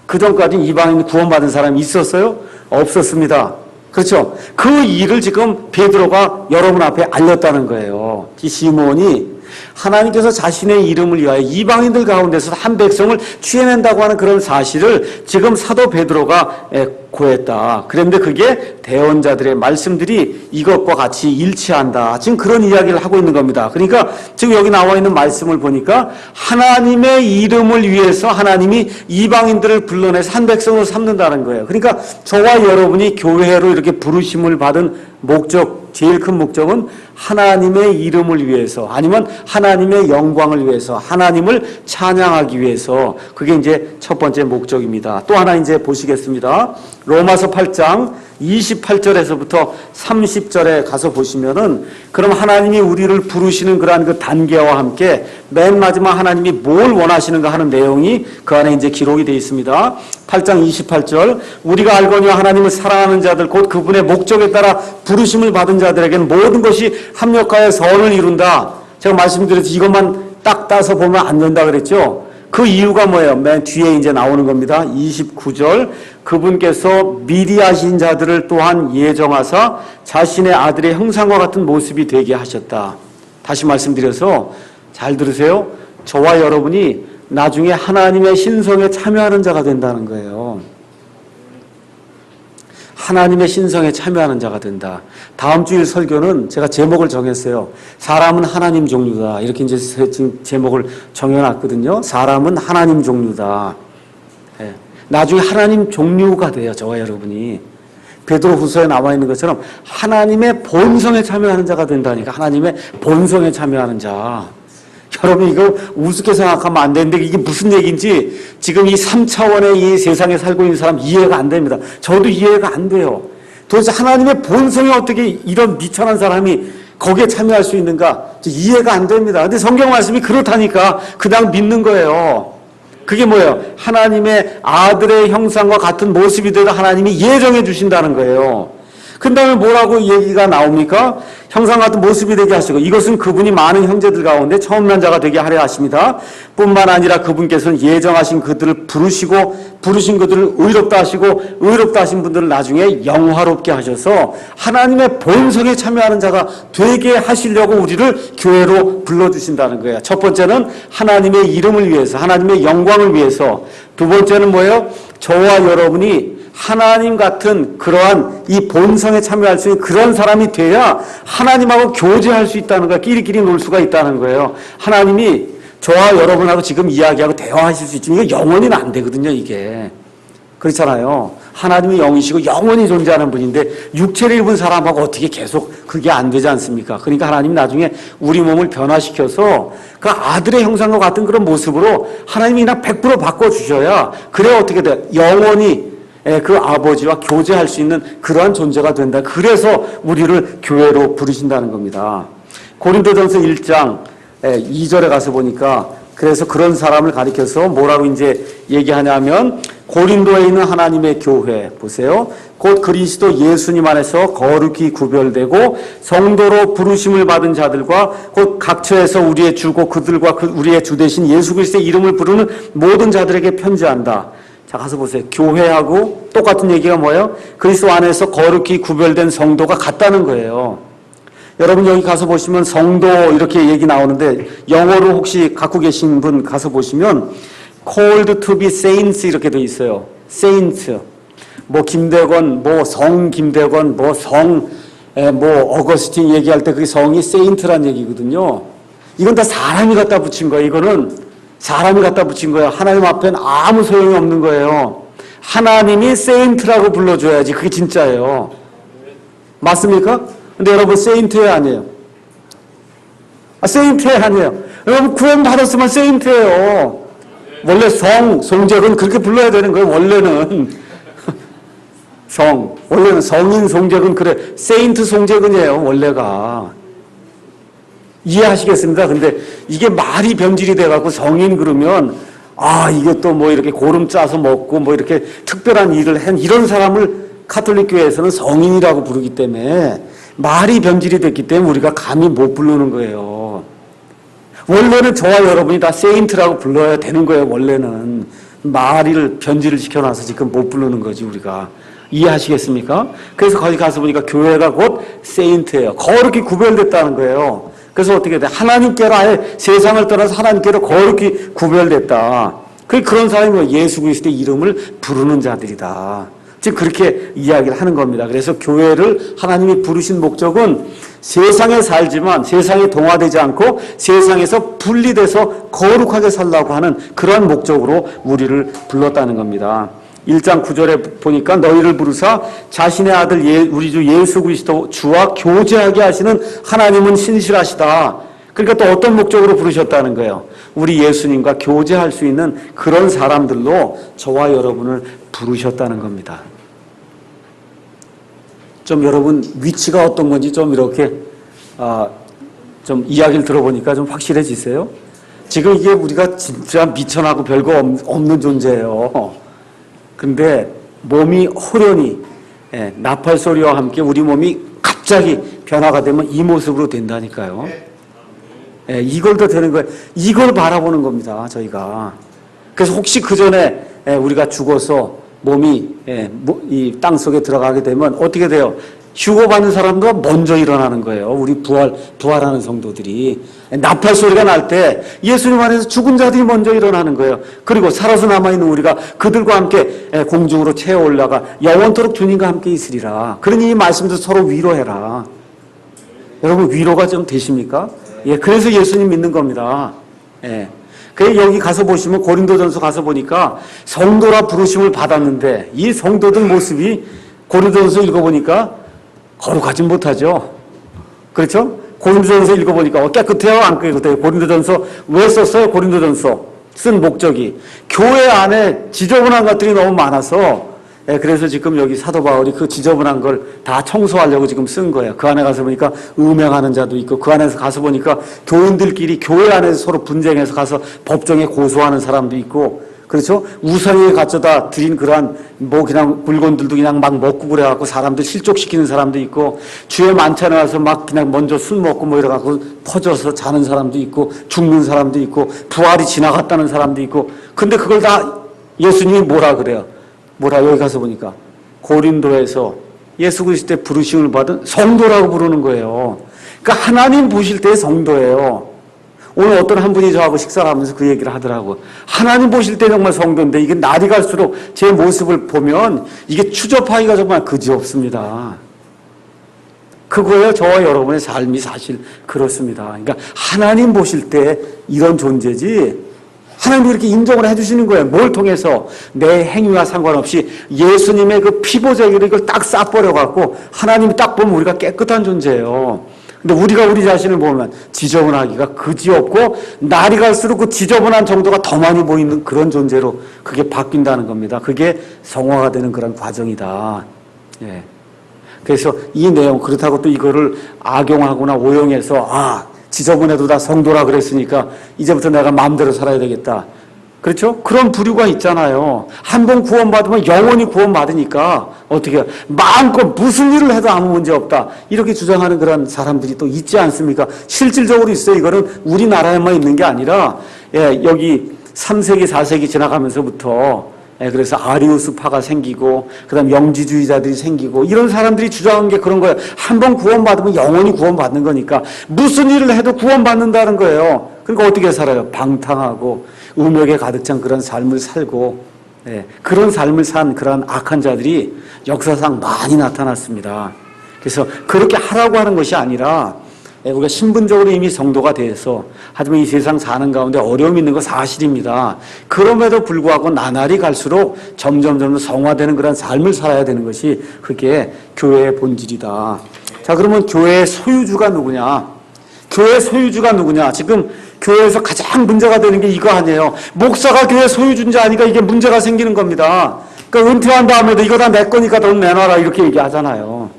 그전까지는 이방인 구원받은 사람이 있었어요? 없었습니다. 그렇죠? 그 일을 지금 베드로가 여러분 앞에 알렸다는 거예요. 이 시므온이 하나님께서 자신의 이름을 위하여 이방인들 가운데서 한 백성을 취해낸다고 하는 그런 사실을 지금 사도 베드로가 고했다. 그런데 그게 대언자들의 말씀들이 이것과 같이 일치한다. 지금 그런 이야기를 하고 있는 겁니다. 그러니까 지금 여기 나와 있는 말씀을 보니까 하나님의 이름을 위해서 하나님이 이방인들을 불러내서 한 백성으로 삼는다는 거예요. 그러니까 저와 여러분이 교회로 이렇게 부르심을 받은 목적, 제일 큰 목적은 하나님의 이름을 위해서 아니면 하나님의 영광을 위해서 하나님을 찬양하기 위해서 그게 이제 첫 번째 목적입니다. 또 하나 이제 보시겠습니다. 로마서 8장 28절에서부터 30절에 가서 보시면은 그럼 하나님이 우리를 부르시는 그러한 그 단계와 함께 맨 마지막 하나님이 뭘 원하시는가 하는 내용이 그 안에 이제 기록이 되어 있습니다. 8장 28절 우리가 알거니와 하나님을 사랑하는 자들 곧 그분의 목적에 따라 부르심을 받은 자들에게는 모든 것이 합력하여 선을 이룬다. 제가 말씀드렸듯이 이것만 딱 따서 보면 안 된다 그랬죠. 그 이유가 뭐예요? 맨 뒤에 이제 나오는 겁니다. 29절 그분께서 미리 하신 자들을 또한 예정하사 자신의 아들의 형상과 같은 모습이 되게 하셨다. 다시 말씀드려서 잘 들으세요. 저와 여러분이 나중에 하나님의 신성에 참여하는 자가 된다는 거예요. 하나님의 신성에 참여하는 자가 된다. 다음 주일 설교는 제가 제목을 정했어요. 사람은 하나님 종류다. 이렇게 이제 지금 제목을 정해놨거든요. 사람은 하나님 종류다. 예. 나중에 하나님 종류가 돼요. 저와 여러분이. 베드로후서에 나와 있는 것처럼 하나님의 본성에 참여하는 자가 된다니까. 하나님의 본성에 참여하는 자. 여러분 이거 우습게 생각하면 안 되는데 이게 무슨 얘기인지 지금 이 3차원의 이 세상에 살고 있는 사람 이해가 안 됩니다. 저도 이해가 안 돼요. 도대체 하나님의 본성에 어떻게 이런 미천한 사람이 거기에 참여할 수 있는가 이해가 안 됩니다. 근데 성경 말씀이 그렇다니까 그냥 믿는 거예요. 그게 뭐예요? 하나님의 아들의 형상과 같은 모습이 되도 하나님이 예정해 주신다는 거예요. 그 다음에 뭐라고 얘기가 나옵니까? 형상 같은 모습이 되게 하시고 이것은 그분이 많은 형제들 가운데 처음 난 자가 되게 하려 하십니다. 뿐만 아니라 그분께서는 예정하신 그들을 부르시고 부르신 그들을 의롭다 하시고 의롭다 하신 분들을 나중에 영화롭게 하셔서 하나님의 본성에 참여하는 자가 되게 하시려고 우리를 교회로 불러주신다는 거예요. 첫 번째는 하나님의 이름을 위해서 하나님의 영광을 위해서 두 번째는 뭐예요? 저와 여러분이 하나님 같은 그러한 이 본성에 참여할 수 있는 그런 사람이 돼야 하나님하고 교제할 수 있다는 거야. 끼리끼리 놀 수가 있다는 거예요. 하나님이 저와 여러분하고 지금 이야기하고 대화하실 수 있지만 이게 영원히는 안 되거든요. 이게. 그렇잖아요. 하나님이 영이시고 영원히 존재하는 분인데 육체를 입은 사람하고 어떻게 계속 그게 안 되지 않습니까? 그러니까 하나님 나중에 우리 몸을 변화시켜서 그 아들의 형상과 같은 그런 모습으로 하나님이 그냥 100% 바꿔주셔야 그래야 어떻게 돼요? 영원히 그 아버지와 교제할 수 있는 그러한 존재가 된다. 그래서 우리를 교회로 부르신다는 겁니다. 고린도전서 1장 2절에 가서 보니까 그래서 그런 사람을 가리켜서 뭐라고 이제 얘기하냐면 고린도에 있는 하나님의 교회 보세요. 곧 그리스도 예수님 안에서 거룩히 구별되고 성도로 부르심을 받은 자들과 곧 각처에서 우리의 주고 그들과 우리의 주 되신 예수 그리스도의 이름을 부르는 모든 자들에게 편지한다. 자, 가서 보세요. 교회하고 똑같은 얘기가 뭐예요? 그리스도 안에서 거룩히 구별된 성도가 같다는 거예요. 여러분 여기 가서 보시면 성도 이렇게 얘기 나오는데 영어로 혹시 갖고 계신 분 가서 보시면 called to be saints 이렇게 돼 있어요. saints. 뭐 김대건, 뭐 성 김대건, 뭐 어거스틴 얘기할 때 그게 성이 saint란 얘기거든요. 이건 다 사람이 갖다 붙인 거예요. 이거는 사람이 갖다 붙인 거예요. 하나님 앞에는 아무 소용이 없는 거예요. 하나님이 saint라고 불러줘야지 그게 진짜예요. 맞습니까? 근데 여러분 세인트예요 아니에요? 세인트예요 아니에요? 여러분 구원 받았으면 세인트예요. 원래 송재근 그렇게 불러야 되는 거예요. 원래는 원래는 성인 송재근 그래 세인트 송재근이에요. 원래가 이해하시겠습니다. 근데 이게 말이 변질이 돼갖고 성인 그러면 이게 또 뭐 이렇게 고름 짜서 먹고 뭐 이렇게 특별한 일을 한 이런 사람을 카톨릭 교회에서는 성인이라고 부르기 때문에 말이 변질이 됐기 때문에 우리가 감히 못 부르는 거예요. 원래는 저와 여러분이 다 세인트라고 불러야 되는 거예요. 원래는 말을 변질을 시켜놔서 지금 못 부르는 거지 우리가. 이해하시겠습니까? 그래서 거기 가서 보니까 교회가 곧 세인트예요. 거룩히 구별됐다는 거예요. 그래서 어떻게 돼? 하나님께로 아예 세상을 떠나서 하나님께로 거룩히 구별됐다. 그런 사람이 예수 그리스도의 이름을 부르는 자들이다. 지금 그렇게 이야기를 하는 겁니다. 그래서 교회를 하나님이 부르신 목적은 세상에 살지만 세상에 동화되지 않고 세상에서 분리돼서 거룩하게 살라고 하는 그런 목적으로 우리를 불렀다는 겁니다. 1장 9절에 보니까 너희를 부르사 자신의 아들 우리 주 예수 그리스도 주와 교제하게 하시는 하나님은 신실하시다. 그러니까 또 어떤 목적으로 부르셨다는 거예요? 우리 예수님과 교제할 수 있는 그런 사람들로 저와 여러분을 부르셨다는 겁니다. 좀 여러분 위치가 어떤 건지 좀 이렇게 좀 이야기를 들어보니까 좀 확실해지세요? 지금 이게 우리가 진짜 미천하고 별거 없는 존재예요. 근데 몸이 호련히 나팔 소리와 함께 우리 몸이 갑자기 변화가 되면 이 모습으로 된다니까요. 이걸 더 되는 거예요. 이걸 바라보는 겁니다. 저희가. 그래서 혹시 그 전에 우리가 죽어서 몸이 이 땅속에 들어가게 되면 어떻게 돼요? 휴거받는 사람도 먼저 일어나는 거예요. 우리 부활하는 성도들이. 나팔 소리가 날 때 예수님 안에서 죽은 자들이 먼저 일어나는 거예요. 그리고 살아서 남아있는 우리가 그들과 함께 공중으로 채워 올라가 영원토록 주님과 함께 있으리라. 그러니 이 말씀도 서로 위로해라. 여러분 위로가 좀 되십니까? 그래서 예수님 믿는 겁니다. 그래서 여기 가서 보시면 고린도전서 가서 보니까 성도라 부르심을 받았는데 이 성도들 모습이 고린도전서 읽어보니까 거룩하진 못하죠. 그렇죠? 고린도전서 읽어보니까 깨끗해요? 안 깨끗해요? 고린도전서 왜 썼어요? 고린도전서 쓴 목적이 교회 안에 지저분한 것들이 너무 많아서 그래서 지금 여기 사도 바울이 그 지저분한 걸 다 청소하려고 지금 쓴 거예요. 그 안에 가서 보니까 음행하는 자도 있고 그 안에서 가서 보니까 교인들끼리 교회 안에서 서로 분쟁해서 가서 법정에 고소하는 사람도 있고 그렇죠? 우상에 갖춰다 드린 그러한 뭐 그냥 물건들도 그냥 막 먹고 그래갖고 사람들 실족시키는 사람도 있고 주에 만찬에 와서 막 그냥 먼저 술 먹고 뭐 이래갖고 퍼져서 자는 사람도 있고 죽는 사람도 있고 부활이 지나갔다는 사람도 있고 근데 그걸 다 예수님이 뭐라 그래요? 뭐라 여기 가서 보니까 고린도에서 예수 그리스도의 부르심을 받은 성도라고 부르는 거예요. 그러니까 하나님 보실 때의 성도예요. 오늘 어떤 한 분이 저하고 식사를 하면서 그 얘기를 하더라고요. 하나님 보실 때 정말 성도인데 이게 날이 갈수록 제 모습을 보면 이게 추접하기가 정말 그지없습니다. 그거예요. 저와 여러분의 삶이 사실 그렇습니다. 그러니까 하나님 보실 때 이런 존재지 하나님이 이렇게 인정을 해주시는 거예요. 뭘 통해서? 내 행위와 상관없이 예수님의 그 피보자기를 이걸 딱 싸버려갖고 하나님이 딱 보면 우리가 깨끗한 존재예요. 근데 우리가 우리 자신을 보면 지저분하기가 그지없고 날이 갈수록 그 지저분한 정도가 더 많이 보이는 그런 존재로 그게 바뀐다는 겁니다. 그게 성화가 되는 그런 과정이다. 그래서 이 내용 그렇다고 또 이거를 악용하거나 오용해서 지저분해도 다 성도라 그랬으니까 이제부터 내가 마음대로 살아야 되겠다. 그렇죠? 그런 부류가 있잖아요. 한 번 구원받으면 영원히 구원받으니까 어떻게 마음껏 무슨 일을 해도 아무 문제 없다. 이렇게 주장하는 그런 사람들이 또 있지 않습니까? 실질적으로 있어요. 이거는 우리나라에만 있는 게 아니라 여기 3세기, 4세기 지나가면서부터 그래서 아리우스파가 생기고 그다음 영지주의자들이 생기고 이런 사람들이 주장한 게 그런 거예요. 한 번 구원받으면 영원히 구원받는 거니까 무슨 일을 해도 구원받는다는 거예요. 그러니까 어떻게 살아요? 방탕하고 음욕에 가득 찬 그런 삶을 살고 그런 삶을 산 그런 악한 자들이 역사상 많이 나타났습니다. 그래서 그렇게 하라고 하는 것이 아니라 우리가 신분적으로 이미 성도가 돼서 하지만 이 세상 사는 가운데 어려움이 있는 거 사실입니다. 그럼에도 불구하고 나날이 갈수록 점점 성화되는 그런 삶을 살아야 되는 것이 그게 교회의 본질이다. 자, 그러면 교회의 소유주가 누구냐? 교회의 소유주가 누구냐? 지금 교회에서 가장 문제가 되는 게 이거 아니에요. 목사가 교회 소유주인지 아니까 이게 문제가 생기는 겁니다. 그러니까 은퇴한 다음에도 이거 다 내 거니까 돈 내놔라 이렇게 얘기하잖아요.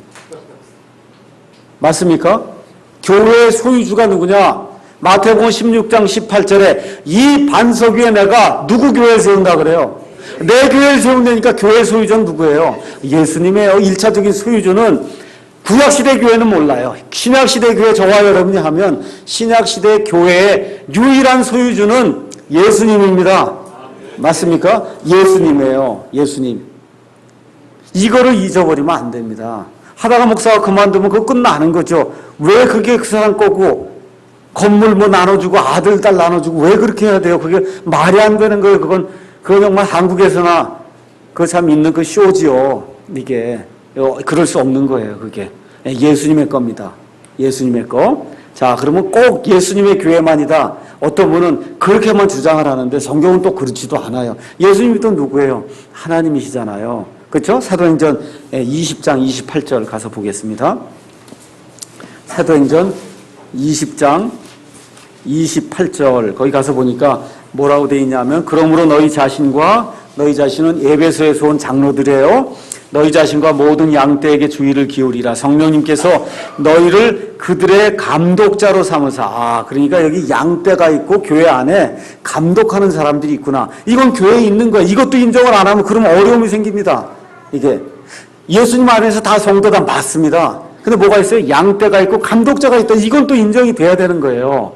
맞습니까? 교회의 소유주가 누구냐? 마태복음 16장 18절에 이 반석 위에 내가 누구 교회를 세운다 그래요? 내 교회를 세운다니까 교회 소유주는 누구예요? 예수님이에요. 1차적인 소유주는 구약시대 교회는 몰라요. 신약시대 교회 저와 여러분이 하면 신약시대 교회의 유일한 소유주는 예수님입니다. 맞습니까? 예수님이에요. 예수님. 이거를 잊어버리면 안 됩니다. 하다가 목사가 그만두면 그거 끝나는 거죠. 왜 그게 그 사람 거고 건물 뭐 나눠주고 아들 딸 나눠주고 왜 그렇게 해야 돼요? 그게 말이 안 되는 거예요. 그건 정말 한국에서나 그 참 있는 그 쇼지요. 이게 그럴 수 없는 거예요. 그게 예수님의 겁니다. 예수님의 거. 자, 그러면 꼭 예수님의 교회만이다. 어떤 분은 그렇게만 주장을 하는데 성경은 또 그렇지도 않아요. 예수님이 또 누구예요? 하나님이시잖아요. 그렇죠? 사도행전 20장 28절 가서 보겠습니다. 사도행전 20장 28절 거기 가서 보니까 뭐라고 되어 있냐면 그러므로 너희 자신은 에베소에서 온 장로들이에요. 너희 자신과 모든 양떼에게 주의를 기울이라. 성령님께서 너희를 그들의 감독자로 삼으사. 그러니까 여기 양떼가 있고 교회 안에 감독하는 사람들이 있구나. 이건 교회에 있는 거야. 이것도 인정을 안 하면 그러면 어려움이 생깁니다. 이게 예수님 안에서 다 성도가 맞습니다. 근데 뭐가 있어요? 양떼가 있고 감독자가 있다. 이건 또 인정이 돼야 되는 거예요.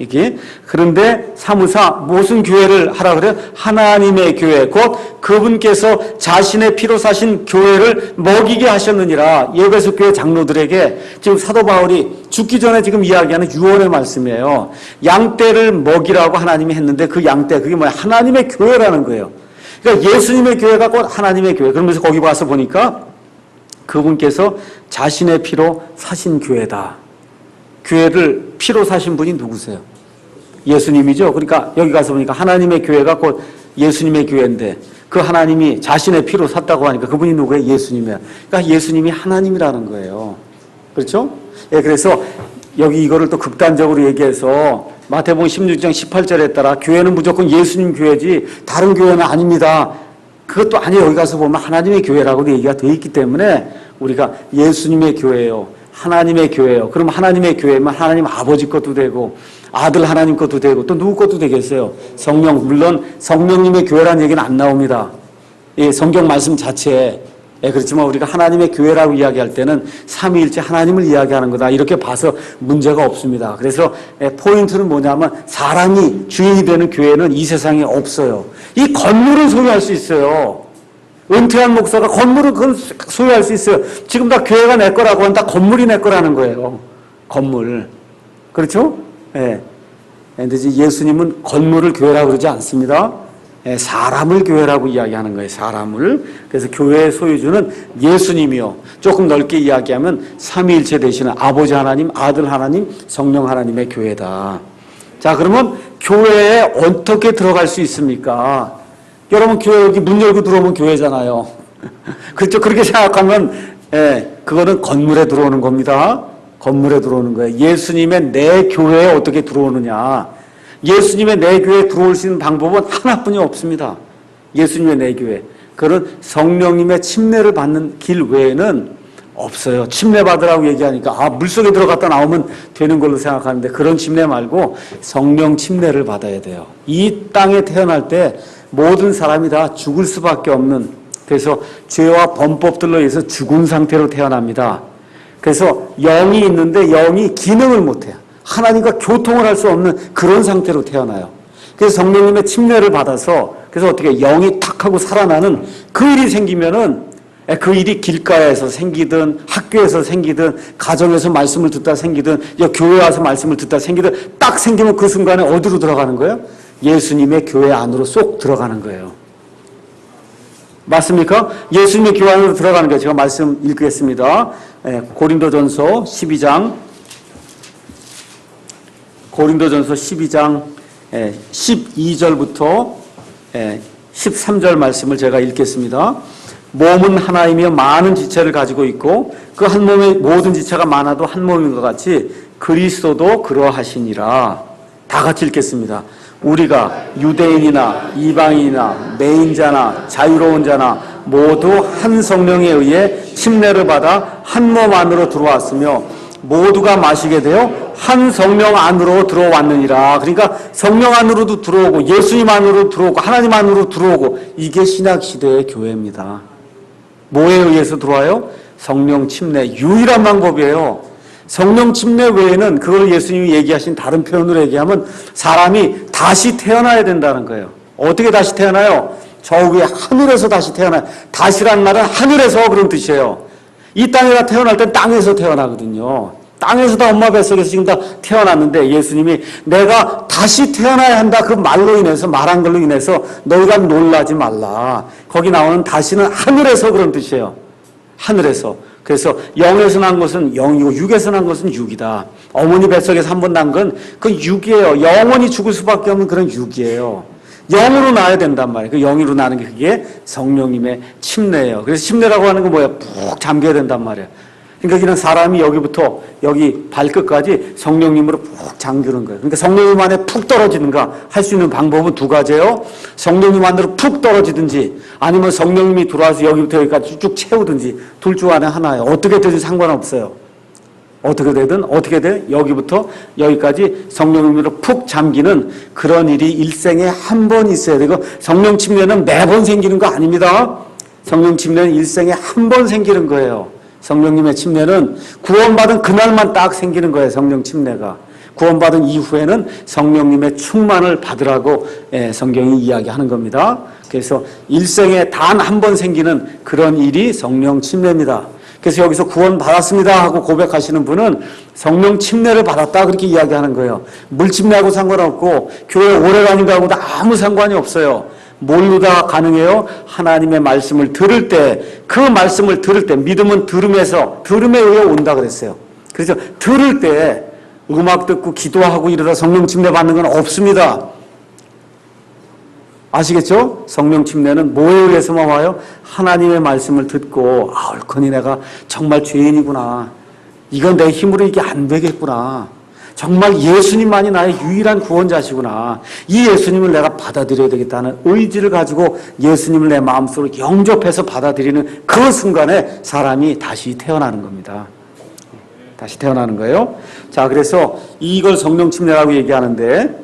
이게 그런데 사무사 무슨 교회를 하라 그래요? 하나님의 교회 곧 그분께서 자신의 피로 사신 교회를 먹이게 하셨느니라. 에베소 교회 장로들에게 지금 사도 바울이 죽기 전에 지금 이야기하는 유언의 말씀이에요. 양떼를 먹이라고 하나님이 했는데 그 양떼 그게 뭐야? 하나님의 교회라는 거예요. 그러니까 예수님의 교회가 곧 하나님의 교회. 그러면서 거기 와서 보니까 그분께서 자신의 피로 사신 교회다. 교회를 피로 사신 분이 누구세요? 예수님이죠. 그러니까 여기 가서 보니까 하나님의 교회가 곧 예수님의 교회인데 그 하나님이 자신의 피로 샀다고 하니까 그분이 누구예요? 예수님이에요. 그러니까 예수님이 하나님이라는 거예요. 그렇죠? 그래서 여기 이거를 또 극단적으로 얘기해서 마태복음 16장 18절에 따라 교회는 무조건 예수님 교회지 다른 교회는 아닙니다. 그것도 아니에요. 여기 가서 보면 하나님의 교회라고도 얘기가 되어 있기 때문에 우리가 예수님의 교회예요. 하나님의 교회예요. 그럼 하나님의 교회면 하나님 아버지 것도 되고 아들 하나님 것도 되고 또 누구 것도 되겠어요? 성령. 물론 성령님의 교회라는 얘기는 안 나옵니다. 성경 말씀 자체에. 그렇지만 우리가 하나님의 교회라고 이야기할 때는 삼위일체 하나님을 이야기하는 거다. 이렇게 봐서 문제가 없습니다. 그래서 포인트는 뭐냐면 사람이 주인이 되는 교회는 이 세상에 없어요. 이 건물은 소유할 수 있어요. 은퇴한 목사가 건물을 그건 소유할 수 있어요. 지금 다 교회가 내 거라고 하면 다 건물이 내 거라는 거예요. 건물. 그렇죠? 근데 예수님은 건물을 교회라고 그러지 않습니다. 사람을 교회라고 이야기하는 거예요. 사람을. 그래서 교회의 소유주는 예수님이요. 조금 넓게 이야기하면 삼위일체 되시는 아버지 하나님, 아들 하나님, 성령 하나님의 교회다. 자, 그러면 교회에 어떻게 들어갈 수 있습니까? 여러분 교회 여기 문 열고 들어오면 교회잖아요. 그렇죠? 그렇게 생각하면 그거는 건물에 들어오는 겁니다. 건물에 들어오는 거예요. 예수님의 내 교회에 어떻게 들어오느냐. 예수님의 내 교회에 들어올 수 있는 방법은 하나뿐이 없습니다. 예수님의 내 교회. 그런 성령님의 침례를 받는 길 외에는 없어요. 침례받으라고 얘기하니까 물속에 들어갔다 나오면 되는 걸로 생각하는데 그런 침례 말고 성령 침례를 받아야 돼요. 이 땅에 태어날 때 모든 사람이 다 죽을 수밖에 없는, 그래서 죄와 범법들로 인해서 죽은 상태로 태어납니다. 그래서 영이 있는데 영이 기능을 못해요. 하나님과 교통을 할 수 없는 그런 상태로 태어나요. 그래서 성령님의 침례를 받아서 그래서 어떻게 영이 탁 하고 살아나는 그 일이 생기면은, 그 일이 길가에서 생기든 학교에서 생기든 가정에서 말씀을 듣다 생기든 교회 와서 말씀을 듣다 생기든 딱 생기면 그 순간에 어디로 들어가는 거예요? 예수님의 교회 안으로 쏙 들어가는 거예요. 맞습니까? 예수님의 교회 안으로 들어가는 거예요. 제가 말씀 읽겠습니다. 고린도전서 12장 12절부터 13절 말씀을 제가 읽겠습니다. 몸은 하나이며 많은 지체를 가지고 있고 그 한 몸의 모든 지체가 많아도 한 몸인 것 같이 그리스도도 그러하시니라. 다 같이 읽겠습니다. 우리가 유대인이나 이방인이나 매인자나 자유로운 자나 모두 한 성령에 의해 침례를 받아 한 몸 안으로 들어왔으며 모두가 마시게 되어 한 성령 안으로 들어왔느니라. 그러니까 성령 안으로도 들어오고 예수님 안으로 들어오고 하나님 안으로 들어오고, 이게 신약시대의 교회입니다. 뭐에 의해서 들어와요? 성령 침례. 유일한 방법이에요. 성령 침례 외에는, 그걸 예수님이 얘기하신 다른 표현으로 얘기하면 사람이 다시 태어나야 된다는 거예요. 어떻게 다시 태어나요? 저 위에 하늘에서 다시 태어나요. 다시란 말은 하늘에서 그런 뜻이에요. 이 땅에다 태어날 땐 땅에서 태어나거든요. 땅에서 다 엄마 뱃속에서 지금 다 태어났는데 예수님이 내가 다시 태어나야 한다, 그 말로 인해서, 말한 걸로 인해서 너희가 놀라지 말라. 거기 나오는 다시는 하늘에서 그런 뜻이에요. 하늘에서. 그래서 영에서 난 것은 영이고 육에서 난 것은 육이다. 어머니 뱃속에서 한 번 난 건 그 육이에요. 영원히 죽을 수밖에 없는 그런 육이에요. 영으로 나야 된단 말이에요. 그 영으로 나는 게 그게 성령님의 침례예요. 그래서 침례라고 하는 건 뭐야? 푹 잠겨야 된단 말이에요. 그러니까 그냥 사람이 여기부터 여기 발끝까지 성령님으로 푹 잠그는 거예요. 그러니까 성령님 안에 푹 떨어지는가 할 수 있는 방법은 두 가지예요. 성령님 안으로 푹 떨어지든지 아니면 성령님이 들어와서 여기부터 여기까지 쭉 채우든지, 둘 중 안에 하나예요. 어떻게 되든 상관없어요. 어떻게 되든 어떻게 돼? 여기부터 여기까지 성령님으로 푹 잠기는 그런 일이 일생에 한 번 있어야 되고, 성령 침례는 매번 생기는 거 아닙니다. 성령 침례는 일생에 한 번 생기는 거예요. 성령님의 침례는 구원받은 그날만 딱 생기는 거예요. 성령 침례가. 구원받은 이후에는 성령님의 충만을 받으라고 성경이 이야기하는 겁니다. 그래서 일생에 단 한 번 생기는 그런 일이 성령 침례입니다. 그래서 여기서 구원받았습니다 하고 고백하시는 분은 성령 침례를 받았다 그렇게 이야기하는 거예요. 물 침례하고 상관없고 교회 오래 다닌 거하고도 아무 상관이 없어요. 뭘로 다 가능해요? 하나님의 말씀을 들을 때, 그 말씀을 들을 때, 믿음은 들음에 의해 온다 그랬어요. 그래서 들을 때 음악 듣고 기도하고 이러다 성령 침례 받는 건 없습니다. 아시겠죠? 성령 침례는 뭐에 의해서만 와요? 하나님의 말씀을 듣고 얼큰이 내가 정말 죄인이구나. 이건 내 힘으로 이게 안 되겠구나. 정말 예수님만이 나의 유일한 구원자시구나. 이 예수님을 내가 받아들여야 되겠다는 의지를 가지고 예수님을 내 마음속으로 영접해서 받아들이는 그 순간에 사람이 다시 태어나는 겁니다. 다시 태어나는 거예요. 자, 그래서 이걸 성령 침례라고 얘기하는데,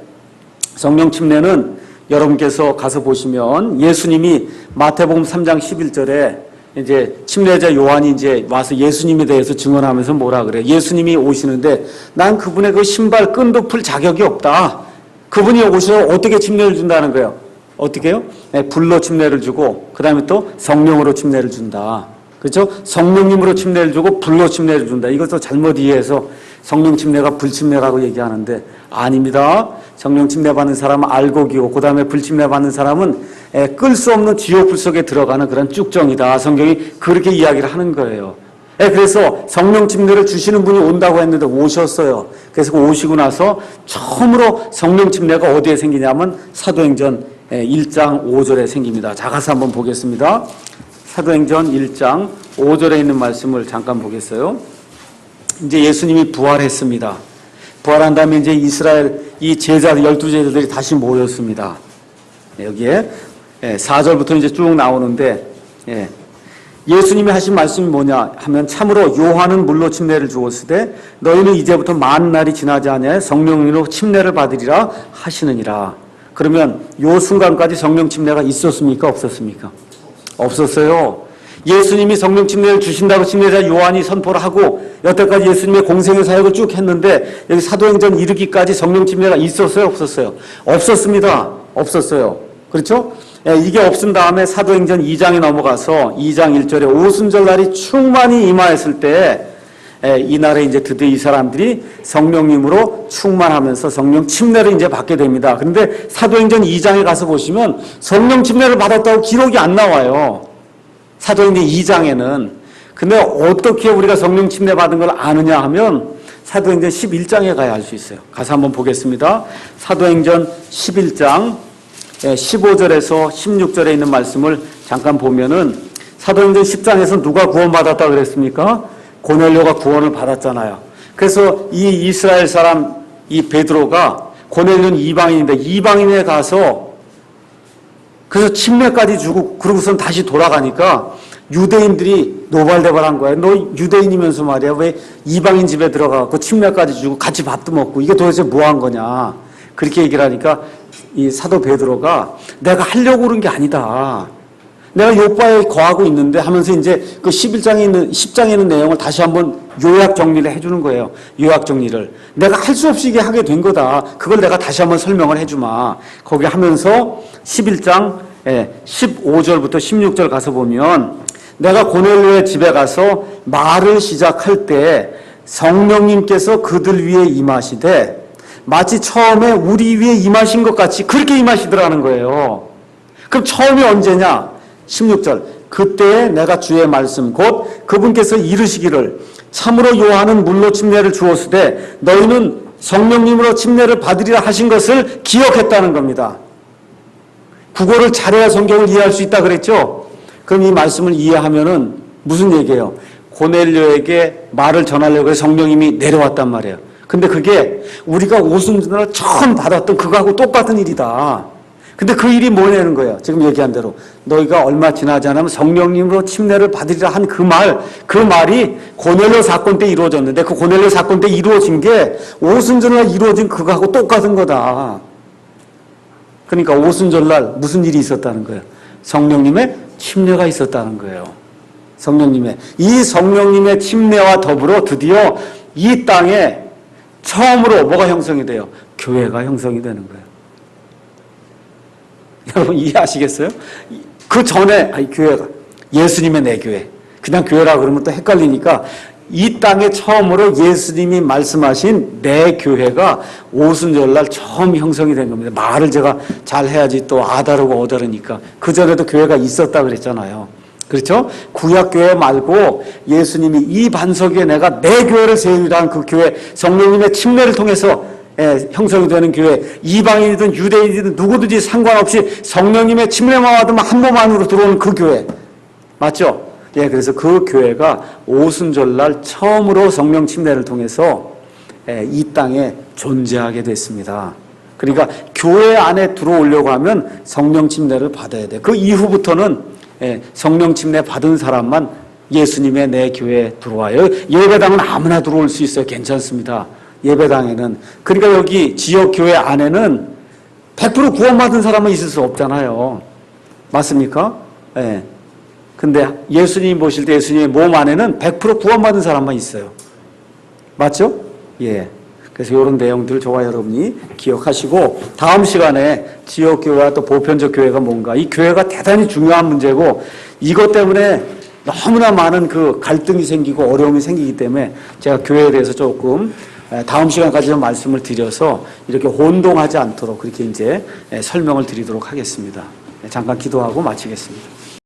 성령 침례는 여러분께서 가서 보시면 예수님이 마태복음 3장 11절에 이제 침례자 요한이 이제 와서 예수님에 대해서 증언하면서 뭐라 그래요? 예수님이 오시는데 난 그분의 그 신발 끈도 풀 자격이 없다. 그분이 오셔서 어떻게 침례를 준다는 거예요? 어떻게 해요? 불로 침례를 주고 그 다음에 또 성령으로 침례를 준다. 그렇죠? 성령님으로 침례를 주고 불로 침례를 준다. 이것도 잘못 이해해서 성령 침례가 불 침례라고 얘기하는데 아닙니다. 성령 침례 받는 사람은 알곡이고 그 다음에 불 침례 받는 사람은 끌 수 없는 지옥불 속에 들어가는 그런 쭉정이다. 성경이 그렇게 이야기를 하는 거예요. 그래서 성령 침례를 주시는 분이 온다고 했는데 오셨어요. 그래서 오시고 나서 처음으로 성령 침례가 어디에 생기냐면 사도행전 1장 5절에 생깁니다. 자, 가서 한번 보겠습니다. 사도행전 1장 5절에 있는 말씀을 잠깐 보겠어요. 이제 예수님이 부활했습니다. 부활한 다음에 이제 이스라엘 이 제자 12제자들이 다시 모였습니다. 여기에 4절부터 이제 쭉 나오는데 예수님이 하신 말씀이 뭐냐 하면 참으로 요한은 물로 침례를 주었으되 너희는 이제부터 많은 날이 지나지 아니하여 성령으로 침례를 받으리라 하시느니라. 그러면 요 순간까지 성령 침례가 있었습니까? 없었습니까? 없었어요. 예수님이 성령 침례를 주신다고 침례자 요한이 선포를 하고 여태까지 예수님의 공생의 사역을 쭉 했는데 여기 사도행전 이르기까지 성령 침례가 있었어요? 없었어요? 없었습니다. 없었어요. 그렇죠? 이게 없은 다음에 사도행전 2장에 넘어가서 2장 1절에 오순절 날이 충만히 임하였을 때 이날에 이제 드디어 이 사람들이 성령님으로 충만하면서 성령 침례를 이제 받게 됩니다. 그런데 사도행전 2장에 가서 보시면 성령 침례를 받았다고 기록이 안 나와요. 사도행전 2장에는. 근데 어떻게 우리가 성령 침례 받은 걸 아느냐 하면 사도행전 11장에 가야 알 수 있어요. 가서 한번 보겠습니다. 사도행전 11장 15절에서 16절에 있는 말씀을 잠깐 보면은 사도행전 10장에서 누가 구원받았다 그랬습니까? 고넬료가 구원을 받았잖아요. 그래서 이 이스라엘 사람 이 베드로가 고넬료는 이방인인데 이방인에 가서 그래서 침례까지 주고 그러고선 다시 돌아가니까 유대인들이 노발대발한 거예요. 너 유대인이면서 말이야 왜 이방인 집에 들어가고 침례까지 주고 같이 밥도 먹고 이게 도대체 뭐 한 거냐. 그렇게 얘기를 하니까 이 사도 베드로가 내가 하려고 그런 게 아니다. 내가 요바에 거하고 있는데 하면서 이제 그 11장에 있는 10장에 있는 내용을 다시 한번 요약 정리를 해주는 거예요. 요약 정리를. 내가 할 수 없이 이게 하게 된 거다. 그걸 내가 다시 한번 설명을 해주마. 거기 하면서 11장 15절부터 16절 가서 보면 내가 고넬료의 집에 가서 말을 시작할 때 성령님께서 그들 위에 임하시되 마치 처음에 우리 위에 임하신 것 같이 그렇게 임하시더라는 거예요. 그럼 처음이 언제냐? 16절. 그때에 내가 주의 말씀 곧 그분께서 이르시기를 참으로 요한은 물로 침례를 주었으되 너희는 성령님으로 침례를 받으리라 하신 것을 기억했다는 겁니다. 국어를 잘해야 성경을 이해할 수 있다 그랬죠? 그럼 이 말씀을 이해하면은 무슨 얘기예요? 고넬료에게 말을 전하려고 해서 성령님이 내려왔단 말이에요. 근데 그게 우리가 오순절날 처음 받았던 그거하고 똑같은 일이다. 근데 그 일이 뭐냐는 거예요. 지금 얘기한 대로 너희가 얼마 지나지 않으면 성령님으로 침례를 받으리라 한 그 말이 고넬료 사건 때 이루어졌는데 그 고넬료 사건 때 이루어진 게 오순절날 이루어진 그거하고 똑같은 거다. 그러니까 오순절날 무슨 일이 있었다는 거예요. 성령님의 침례가 있었다는 거예요. 이 성령님의 침례와 더불어 드디어 이 땅에 처음으로 뭐가 형성이 돼요? 교회가 형성이 되는 거예요. 여러분 이해하시겠어요? 그 전에 교회가 예수님의 내 교회. 그냥 교회라 그러면 또 헷갈리니까 이 땅에 처음으로 예수님이 말씀하신 내 교회가 오순절날 처음 형성이 된 겁니다. 말을 제가 잘 해야지 또 아다르고 어다르니까. 그전에도 교회가 있었다 그랬잖아요. 그렇죠? 구약교회 말고 예수님이 이 반석 위에 내가 내 교회를 세우리라는 그 교회, 성령님의 침례를 통해서 형성이 되는 교회, 이방인이든 유대인이든 누구든지 상관없이 성령님의 침례만 받으면 한 몸 안으로 들어오는 그 교회. 맞죠? 그래서 그 교회가 오순절날 처음으로 성령 침례를 통해서 이 땅에 존재하게 됐습니다. 그러니까 교회 안에 들어오려고 하면 성령 침례를 받아야 돼. 그 이후부터는 성령 침례 받은 사람만 예수님의 내 교회에 들어와요. 예배당은 아무나 들어올 수 있어요. 괜찮습니다. 예배당에는. 그러니까 여기 지역교회 안에는 100% 구원받은 사람은 있을 수 없잖아요. 맞습니까? 근데 예수님 보실 때 예수님의 몸 안에는 100% 구원받은 사람만 있어요. 맞죠? 그래서 이런 내용들을 저와 여러분이 기억하시고 다음 시간에 지역교회와 또 보편적 교회가 뭔가 이 교회가 대단히 중요한 문제고 이것 때문에 너무나 많은 그 갈등이 생기고 어려움이 생기기 때문에 제가 교회에 대해서 조금 다음 시간까지 좀 말씀을 드려서 이렇게 혼동하지 않도록 그렇게 이제 설명을 드리도록 하겠습니다. 잠깐 기도하고 마치겠습니다.